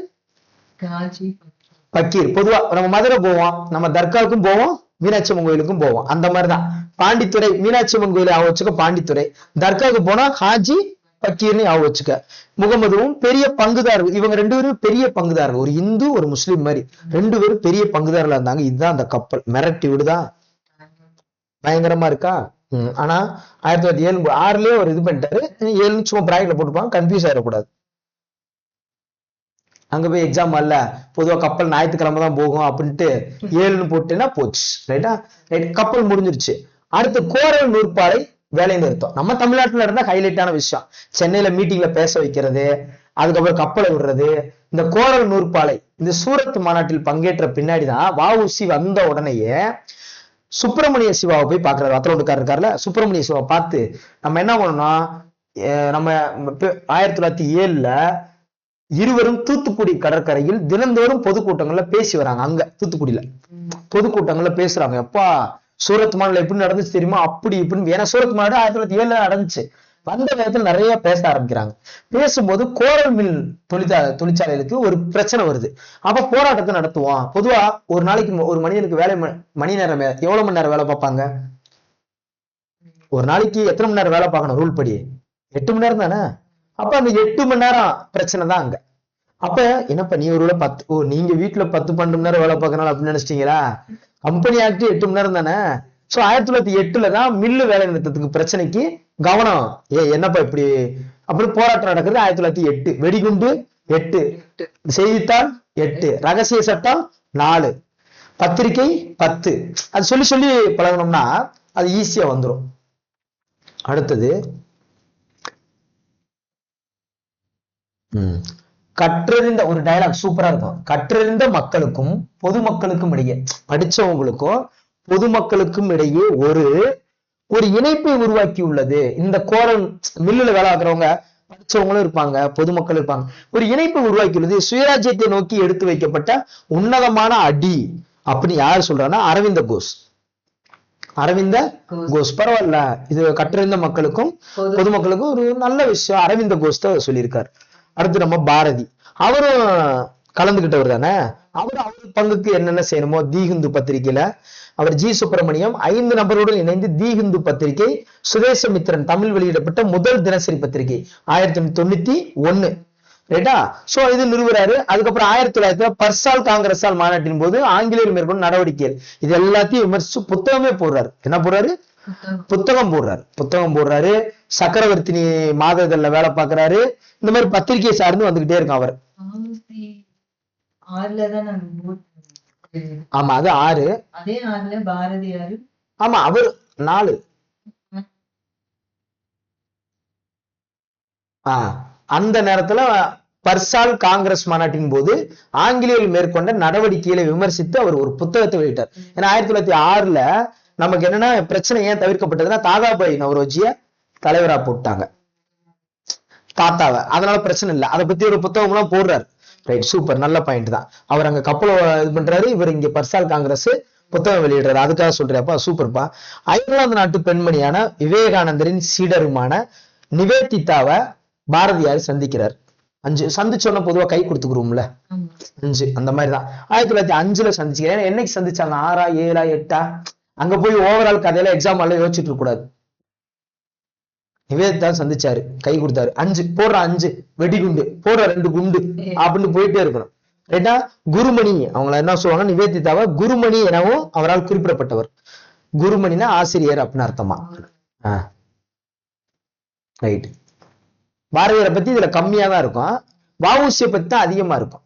பக்கீர். பொதுவா நம்ம மதுரை போவோம், நம்ம தர்காவுக்கும் போவோம், மீனாட்சி அம்மன் கோயிலுக்கும் போவோம். அந்த மாதிரிதான் பாண்டித்துறை. மீனாட்சி அம்மன் கோயிலை ஆக வச்சுக்க பாண்டித்துறை, தர்காவுக்கு போனா ஹாஜி பக்கீர்னு ஆக வச்சுக்க. முகமதுவும் பெரிய பங்குதாரர்கள். இவங்க 2 பேரும் பெரிய பங்குதாரர்கள். ஒரு இந்து ஒரு முஸ்லீம் மாதிரி 2 பேரும் பெரிய பங்குதாரர்களா இருந்தாங்க. இதுதான் அந்த கப்பல். மிரட்டி விடுதா? பயங்கரமா இருக்கா? ஆனா 1907 ஒரு இது பண்ணிட்டாரு. 7 சும்மா பிராக்கெட்ல போட்டுப்பாங்க, கன்ஃபியூஸ் ஆயிடக்கூடாது. அங்க போய் எக்ஸாம் வரல, பொதுவா கப்பல் ஞாயிற்றுக்கிழமை தான் போகும் அப்படின்ட்டு 7ன்னு போட்டேன்னா போச்சு. ரைட்டா? ரைட், கப்பல் முடிஞ்சிருச்சு. அடுத்து கோரல் நூற்பாலை வேலை நிறுத்தம். நம்ம தமிழ்நாட்டுல இருந்தா ஹைலைட்டான விஷயம், சென்னையில மீட்டிங்ல பேச வைக்கிறது, அதுக்கப்புறம் கப்பலை விடுறது. இந்த கோரல் நூற்பாலை இந்த சூரத் மாநாட்டில் பங்கேற்ற பின்னாடிதான் வஉசி வந்த உடனேயே சுப்பிரமணிய சிவாவை போய் பாக்குறாரு. வத்தலோட்டுக்காரர் இருக்காருல்ல, சுப்பிரமணிய சிவா பார்த்து நம்ம என்ன பண்ணோம்னா, நம்ம 1907 இருவரும் தூத்துக்குடி கடற்கரையில் தினந்தோறும் பொதுக்கூட்டங்கள்ல பேசி வராங்க. அங்க தூத்துக்குடியில பொதுக்கூட்டங்கள்ல பேசுறாங்க. எப்பா சூரத் மாநாடு எப்படி நடந்துச்சு தெரியுமா, அப்படி இப்படின்னு. ஏன்னா சூரத் மாநாடு 1907 நடந்துச்சு. வந்த நேரத்தில் நிறைய பேச ஆரம்பிக்கிறாங்க. பேசும்போது கோரல் மில் தொழிற்சாலைகளுக்கு ஒரு பிரச்சனை வருது. அப்ப போராட்டத்தை நடத்துவோம். பொதுவா ஒரு நாளைக்கு ஒரு மனிதனுக்கு வேலை மணி நேரம் எவ்வளவு மணி நேரம் வேலை பார்ப்பாங்க? ஒரு நாளைக்கு எத்தனை மணி நேரம் வேலை பார்க்கணும் ரூல் படி? 8 மணி நேரம் தானே. அப்ப அந்த 8 மணி நேரம் பிரச்சனை தான் அங்க. அப்ப என்னப்பா நீ ஒரு 10, நீங்க வீட்டுல 10-12 மணி நேரம் வேலை பார்க்கணும் அப்படின்னு நினைச்சிட்டீங்களா? கம்பெனி ஆக்ட் 8 மணி நேரம் தானே. சோ 1908 தான் மில்லு வேலை நிறுத்தத்துக்கு பிரச்சனைக்கு கவனம். என்னப்பா இப்படி அப்படின்னு போராட்டம் நடக்குது. 1908 வெடிகுண்டு 8, செய்தித்தாள் 8, ரகசிய சட்டம் 4, பத்திரிகை 10. அது சொல்லி சொல்லி பழகணும்னா அது ஈஸியா வந்துடும். அடுத்தது கற்றறிந்த ஒரு டயலாக் சூப்பரா இருக்கும். கற்றறிந்த மக்களுக்கும் பொதுமக்களுக்கும் இடையே, படிச்சவங்களுக்கும் பொதுமக்களுக்கும் இடையே ஒரு ஒரு இணைப்பை உருவாக்கி உள்ளது. இந்த கோரல் மில்லுல வேலை ஆக்குறவங்க படிச்சவங்களும் இருப்பாங்க, பொதுமக்கள் இருப்பாங்க. ஒரு இணைப்பை உருவாக்கி உள்ளது. சுயராஜ்யத்தை நோக்கி எடுத்து வைக்கப்பட்ட உன்னதமான அடி அப்படின்னு யாரு சொல்றாங்கன்னா அரவிந்த கோஷ். அரவிந்த கோஷ் பரவாயில்ல, இது கற்றறிந்த மக்களுக்கும் பொதுமக்களுக்கும் ஒரு நல்ல விஷயம். அரவிந்த கோஷ் தான் சொல்லியிருக்காரு. அடுத்து நம்ம பாரதி, அவரும் கலந்துகிட்டவர் தானே. அவரு பங்குக்கு என்னென்ன செய்யணுமோ தி ஹிந்து பத்திரிகையில அவர் ஜி சுப்பிரமணியம் 5 நபருடன் இணைந்து தி ஹிந்து பத்திரிகை, சுதேசமித்திரன் தமிழ் வெளியிடப்பட்ட முதல் தினசரி பத்திரிகை 1991. ரைட்டா? சோ இது நிறுவுறாரு. அதுக்கப்புறம் 1900 பர்சால் காங்கிரஸால் மாநாட்டின் போது ஆங்கிலேயர் மேற்கொண்ட நடவடிக்கைகள் இது எல்லாத்தையும் விமர்சிச்சு புத்தகமே போடுறாரு. என்ன போடுறாரு? புத்தகம் போடுறாரு. சக்கரவர்த்தினி மாத இதழ்ல வேலை பார்க்கிறாரு. இந்த மாதிரி பத்திரிகை சார்ந்து வந்துகிட்டே இருக்கும் அவர். ஆமா அது 6. அதே 6ல பாரதியார். ஆமா அவர் 4. அந்த நேரத்துல பர்சால் காங்கிரஸ் மாநாட்டின் போது ஆங்கிலேயர்கள் மேற்கொண்ட நடவடிக்கைகளை விமர்சித்து அவர் ஒரு புத்தகத்தை வெளியிட்டார். ஏன்னா 1906 நமக்கு என்னன்னா பிரச்சனை ஏன் தவிர்க்கப்பட்டதுன்னா தாதாபாய் நவரோஜிய தலைவரா போட்டாங்க, தாத்தாவை. அதனால பிரச்சனை இல்லை. அதை பத்தி ஒரு புத்தகம் எல்லாம் போடுறாரு. ரைட், சூப்பர், நல்ல பாயிண்ட் தான். அவர் அங்க கப்பல இது பண்றாரு, இவர் இங்க பர்சால் காங்கிரஸ் புத்தகம் வெளியிடுறாரு. அதுக்காக சொல்றப்பா சூப்பர்ப்பா. அயர்லாந்து நாட்டு பெண்மணியான விவேகானந்தரின் சீடருமான நிவேதிதாவை பாரதியார் சந்திக்கிறார். 5 சந்திச்சோன்னா பொதுவா கை கொடுத்துக்கிறோம்ல, 5 அந்த மாதிரிதான் 1905 சந்திச்சுக்கிறேன். என்னைக்கு சந்திச்சாங்க? 6, 7, 8? அங்க போய் ஓவரால் கதையில எக்ஸாம் எல்லாம் யோசிச்சுட்டு இருக்க கூடாது. நிவேதிதா சந்திச்சாரு, கை கொடுத்தாரு. 5 போடுற 5 வெடிகுண்டு போடுற 2 குண்டு அப்படின்னு போயிட்டே இருக்கணும். ரைட்டா? குருமணி அவங்கள என்ன சொல்லுவாங்க, நிவேதிதாவை குருமணி எனவும் அவரால் குறிப்பிடப்பட்டவர். குருமணினா ஆசிரியர் அப்படின்னு அர்த்தமா. ரைட். பாரதியாரை பத்தி இதுல கம்மியா தான் இருக்கும், வஉசியை பத்தி தான் அதிகமா இருக்கும்.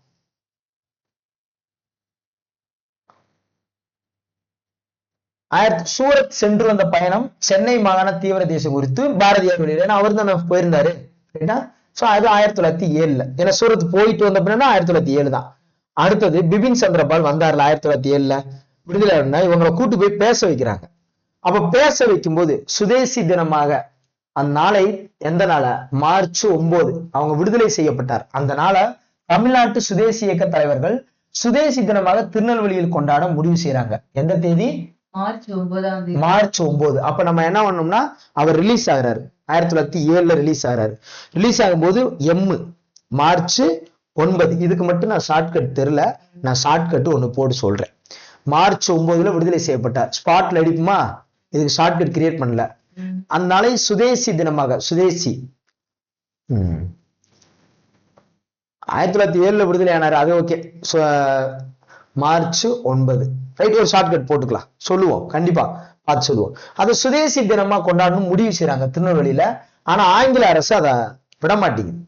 சூரத் சென்று வந்த பயணம் சென்னை மாகாண தீவிர தேசம் குறித்து பாரதியார் வெளியிட அவர் தான் போயிருந்தாரு. சோ அது 1907. ஏன்னா சூரத் போயிட்டு வந்த பின்னா 1907 தான். அடுத்தது பிபின் சந்திரபால் வந்தார்ல 1907 விடுதலை. இவங்களை கூட்டு போய் பேச வைக்கிறாங்க. அப்ப பேச வைக்கும் போது சுதேசி தினமாக அந்த நாளை, எந்த நாள? மார்ச் 9 அவங்க விடுதலை செய்யப்பட்டார். அந்த நாளை தமிழ்நாட்டு சுதேசி இயக்க தலைவர்கள் சுதேசி தினமாக திருநெல்வேலியில் கொண்டாட முடிவு செய்யறாங்க. எந்த தேதி? மார்ச் 9. அப்ப நம்ம என்ன பண்ணோம்னா, அவர் ரிலீஸ் ஆகிறாரு 1907 ரிலீஸ் ஆகிறாரு. ரிலீஸ் ஆகும்போது மார்ச் 9. இதுக்கு மட்டும் நான் ஷார்ட்கட் தெரியல, நான் ஷார்ட்கட் ஒண்ணு போட்டு சொல்றேன். மார்ச் 9 விடுதலை செய்யப்பட்டார். ஸ்பாட்ல அடிக்குமா, இதுக்கு ஷார்ட்கட் கிரியேட் பண்ணல. அந்த நாளை சுதேசி தினமாக, சுதேசி 1907 விடுதலை ஆனாரு. அது ஓகே. மார்ச் 9. ரைட், ஒரு ஷார்ட்கட் போட்டுக்கலாம், சொல்லுவோம் கண்டிப்பா. பார்த்து சொல்லுவோம். அதை சுதேசி தினமா கொண்டாடணும் முடிவு செய்யறாங்க திருநெல்வேலியில. ஆனா ஆங்கில அரசு அதை விட மாட்டேங்குது.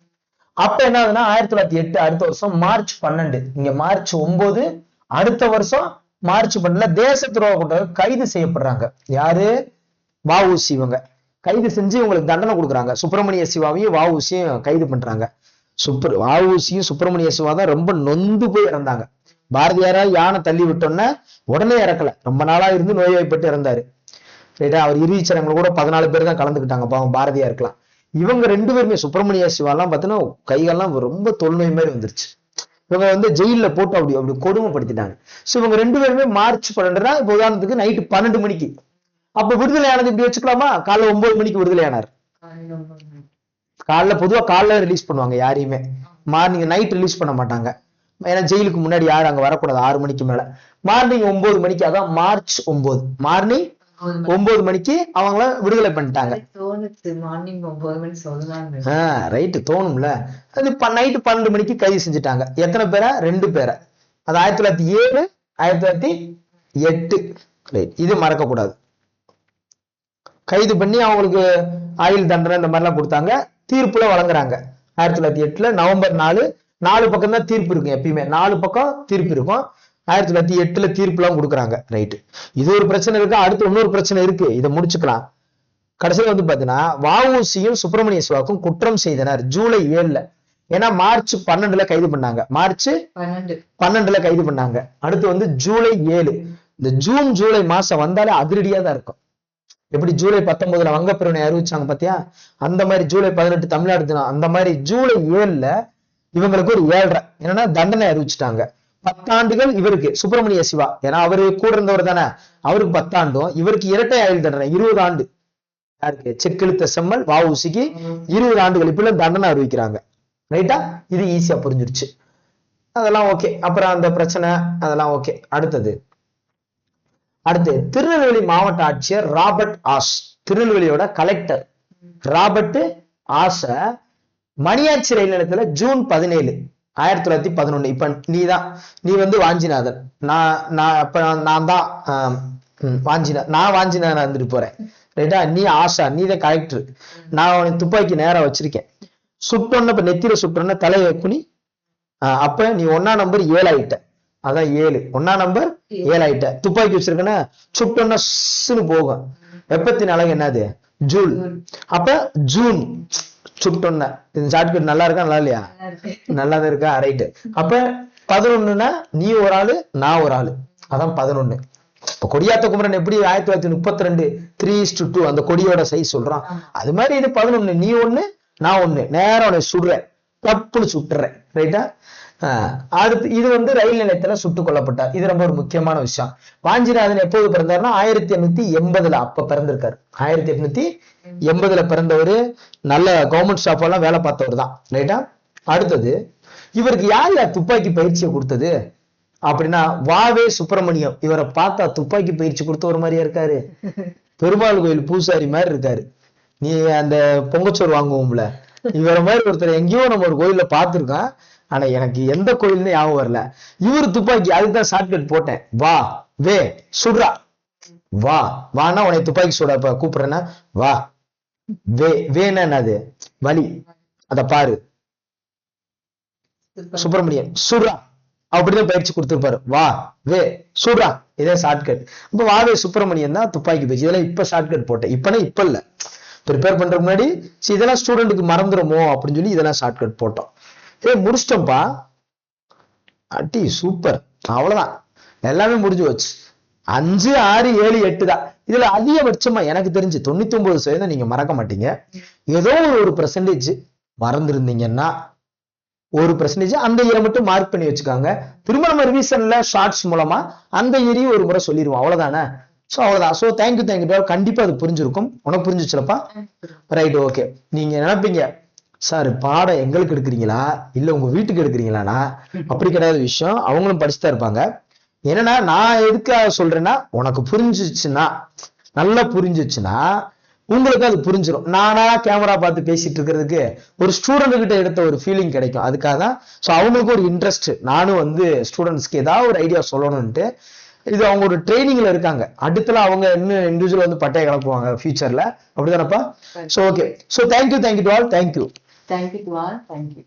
அப்ப என்ன ஆகுதுன்னா 1908 அடுத்த வருஷம் மார்ச் 12, இங்க மார்ச் 9, அடுத்த வருஷம் மார்ச் 12 தேச துரோக குற்றவாளிகள் கைது செய்யப்படுறாங்க. யாரு? வஉசி. இவங்க கைது செஞ்சு இவங்களுக்கு தண்டனை கொடுக்குறாங்க. சுப்பிரமணிய சிவாவையும் வஉசியும் கைது பண்றாங்க. வஉசியும் சுப்பிரமணிய சிவா தான் ரொம்ப நொந்து போய் இறந்தாங்க. பாரதியாரா யானை தள்ளி விட்டோன்னே உடனே இறக்கல, ரொம்ப நாளா இருந்து நோய்வாய்ப்பட்டு இறந்தாரு. ரைட்டா? அவர் இறுதி சடங்குல கூட 14 பேர் தான் கலந்துக்கிட்டாங்க. பாவம் பாரதியா இருக்கலாம். இவங்க 2 பேருமே சுப்பிரமணிய சிவாலாம் பார்த்தீங்கன்னா கைகள்லாம் ரொம்ப தொல்நோய் மாதிரி வந்துருச்சு. இவங்க ஜெயில போட்டு அப்படி அப்படி கொடுமைப்படுத்திட்டாங்க. சோ இவங்க 2 பேருமே மார்ச் 12 இப்ப உதாரணத்துக்கு நைட்டு 12 மணிக்கு அப்ப விடுதலை ஆனது இப்படி வச்சுக்கலாமா? காலைல 9 மணிக்கு விடுதலை ஆனார். பொதுவா காலைல ரிலீஸ் பண்ணுவாங்க யாரையுமே, மார்னிங் நைட் ரிலீஸ் பண்ண மாட்டாங்க. ஏன்னா ஜெயிலுக்கு முன்னாடி யாரும் அங்க வரக்கூடாது 6 மணிக்கு மேல. மார்னிங் 9 மணிக்கு, அதான் மார்ச் 9 மார்னிங் 9 மணிக்கு அவங்கள விடுதலை பண்ணிட்டாங்க. ரைட்டு, தோணும்ல. அது நைட்டு 12 மணிக்கு கைது செஞ்சுட்டாங்க. எத்தனை பேரை? 2 பேரை. அது 1907 1908. இது மறக்க கூடாது. கைது பண்ணி அவங்களுக்கு ஆயுள் தண்டனை இந்த மாதிரிலாம் கொடுத்தாங்க. தீர்ப்புல வழங்குறாங்க 1908 நவம்பர் 4 பக்கம் தான் தீர்ப்பு இருக்கும். எப்பயுமே 4 பக்கம் தீர்ப்பு இருக்கும். 1908 தீர்ப்பு எல்லாம் கொடுக்குறாங்க. ரைட்டு, இது ஒரு பிரச்சனை இருக்கு. அடுத்து இன்னொரு பிரச்சனை இருக்கு, இதை முடிச்சுக்கலாம். கடைசியில பாத்தீங்கன்னா வஉசியும் சுப்பிரமணிய சிவாவுக்கும் குற்றம் செய்தனர் ஜூலை 7. ஏன்னா மார்ச் 12 கைது பண்ணாங்க. மார்ச் 12 கைது பண்ணாங்க. அடுத்து ஜூலை 7. இந்த ஜூன் ஜூலை மாசம் வந்தாலே அதிரடியா தான் இருக்கும். எப்படி ஜூலை 19 வங்கப்பிரவனை அறிவிச்சாங்க பாத்தியா, அந்த மாதிரி ஜூலை 18 தமிழ்நாடு தினம், அந்த மாதிரி ஜூலை 7 இவங்களுக்கு ஒரு 7.5 என்னன்னா தண்டனை அறிவிச்சுட்டாங்க. 10 ஆண்டுகள் இவருக்கு சுப்பிரமணிய சிவா, ஏன்னா அவரு கூட இருந்தவர் தானே, அவருக்கு 10 ஆண்டும், இவருக்கு இரட்டை ஆயுள் தண்டனை 20 ஆண்டு. யாருக்கு? செக்கெழுத்த செம்மல் வஉசிக்கு 20 ஆண்டுகள் இப்படி தண்டனை அறிவிக்கிறாங்க. ரைட்டா? இது ஈஸியா புரிஞ்சிருச்சு. அதெல்லாம் ஓகே. அப்புறம் அந்த பிரச்சனை அதெல்லாம் ஓகே. அடுத்து திருநெல்வேலி மாவட்ட ஆட்சியர் ராபர்ட் ஆஸ், திருநெல்வேலியோட கலெக்டர் ராபர்ட் ஆஸ மணியாச்சி ரயில் நிலையத்துல ஜூன் 17 1911. இப்ப நீ வாஞ்சிநாதன், நான் தான் வாஞ்சிநாதன் இருந்துட்டு போறேன். ரைட்டா? நீ ஆஷா, நீ தான் கலெக்டர். நான் உனக்கு துப்பாக்கி நேரா வச்சிருக்கேன். சுட்டோன்னு இப்ப நெத்திர சுட்டோன்னு தலையை குனி. அப்ப நீ 1ஆம் நம்பர் 7 ஆயிட்ட. அதான் 7, 1ஆம் நம்பர் 7 ஆயிட்ட. துப்பாக்கி வச்சிருக்கேன்னா சுட்டோன்னு போகும். வெப்பத்தின் அழகு என்னது? ஜூல். அப்ப ஜூன் சுட்டோன்ன. இந்த ஷார்ட்கட் நல்லா இருக்கா நல்லா இல்லையா? நல்லாதான் இருக்கா? ரைட்டு. அப்ப 11ன்னா நீ ஒரு ஆளு நான் ஒரு ஆளு, அதான் 11. இப்ப கொடியாத்த குமரன் எப்படி 1932 3:2 அந்த கொடியோட சைஸ் சொல்றான், அது மாதிரி இது 11. நீ 1 நான் 1, நேரம் உன்னை சுடுறேன், தப்புன்னு சுட்டுறேன். ரைட்டா? அடுத்து இது ரயில் நிலையத்துல சுட்டுக் கொல்லப்பட்டார். இது ரொம்ப ஒரு முக்கியமான விஷயம். வாஞ்சிநாதன் எப்போது பிறந்தாருன்னா 1880 அப்ப பிறந்திருக்காரு. 1880 பிறந்தவர். நல்ல கவர்மெண்ட் ஸ்டாஃப் எல்லாம் வேலை பார்த்தவர் தான். ரைட்டா? அடுத்தது இவருக்கு யார் துப்பாக்கி பயிற்சியை கொடுத்தது அப்படின்னா வாவே சுப்பிரமணியம். இவரை பார்த்தா துப்பாக்கி பயிற்சி கொடுத்த ஒரு மாதிரியா இருக்காரு, பெருமாள் கோயில் பூசாரி மாதிரி இருக்காரு. நீ அந்த பொங்கச்சோறு வாங்குவோம்ல, இவர மாதிரி ஒருத்தர் எங்கேயோ நம்ம ஒரு கோயில்ல பார்த்திருக்கோம். ஆனா எனக்கு எந்த கோயில்னு ஞாபகம் வரல. இவரு துப்பாக்கி, அதுதான் ஷார்ட்கட் போட்டேன். வா வே சுடுறா. வானா உன்னை துப்பாக்கி சுட கூப்பிடுறேன்னா வா. வேனா என்னது? வலி. அத பாரு. சுப்பிரமணியன் சுடுறா அப்படிதான் பயிற்சி கொடுத்திருப்பாரு. வா வே சுடுறா, இதே ஷார்ட்கட். இப்ப வாவே சுப்பிரமணியன் தான் துப்பாக்கி பயிற்சி. இதெல்லாம் இப்ப ஷார்ட்கட் போட்டேன். இப்ப இல்ல, ப்ரிப்பேர் பண்ற முன்னாடி இதெல்லாம் ஸ்டூடெண்ட்டுக்கு மறந்துடுமோ அப்படின்னு சொல்லி இதெல்லாம் ஷார்ட்கட் போட்டோம். முடிச்சிட்டோம்ப்பா. அட்டி சூப்பர். அவ்வளவுதான், எல்லாமே முடிஞ்சு வச்சு. 5, 6, 7, 8 தான். இதுல அதிகபட்சமா எனக்கு தெரிஞ்சு 99% நீங்க மறக்க மாட்டீங்க. ஏதோ ஒரு % மறந்துருந்தீங்கன்னா 1% அந்த இயரை மட்டும் மார்க் பண்ணி வச்சுக்காங்க. திரும்ப நம்ம ரிவிஷன்ல ஷார்ட்ஸ் மூலமா அந்த இயரையும் ஒரு முறை சொல்லிடுவோம். அவ்வளவுதானே? சோ அவ்வளவுதான். So thank you. கண்டிப்பா அது புரிஞ்சிருக்கும். உனக்கு புரிஞ்சிச்சுலப்பா? Right, okay. நீங்க நினைப்பீங்க, சார் பாடம் எங்களுக்கு எடுக்கிறீங்களா இல்ல உங்க வீட்டுக்கு எடுக்கிறீங்களானா? அப்படி கிடையாது விஷயம். அவங்களும் படிச்சுதான் இருப்பாங்க. என்னன்னா நான் எதுக்காக சொல்றேன்னா, உனக்கு புரிஞ்சிச்சுன்னா, நல்லா புரிஞ்சிச்சுன்னா உங்களுக்கு அது புரிஞ்சிடும். நானா கேமரா பார்த்து பேசிட்டு இருக்கிறதுக்கு ஒரு ஸ்டூடெண்ட் கிட்ட எடுத்த ஒரு ஃபீலிங் கிடைக்கும். அதுக்காக தான். ஸோ அவங்களுக்கு ஒரு இன்ட்ரெஸ்ட், நானும் ஸ்டூடெண்ட்ஸ்க்கு ஏதாவது ஒரு ஐடியா சொல்லணும்ட்டு இது அவங்க ஒரு ட்ரைனிங்ல இருக்காங்க. அடுத்தல அவங்க இன்னும் இண்டிவிஜுவல் வந்து பட்டையை கிளப்புவாங்க ஃபியூச்சர்ல. அப்படிதானப்பா? So okay. So thank you to all. Thank you. Thank you to all. Thank you.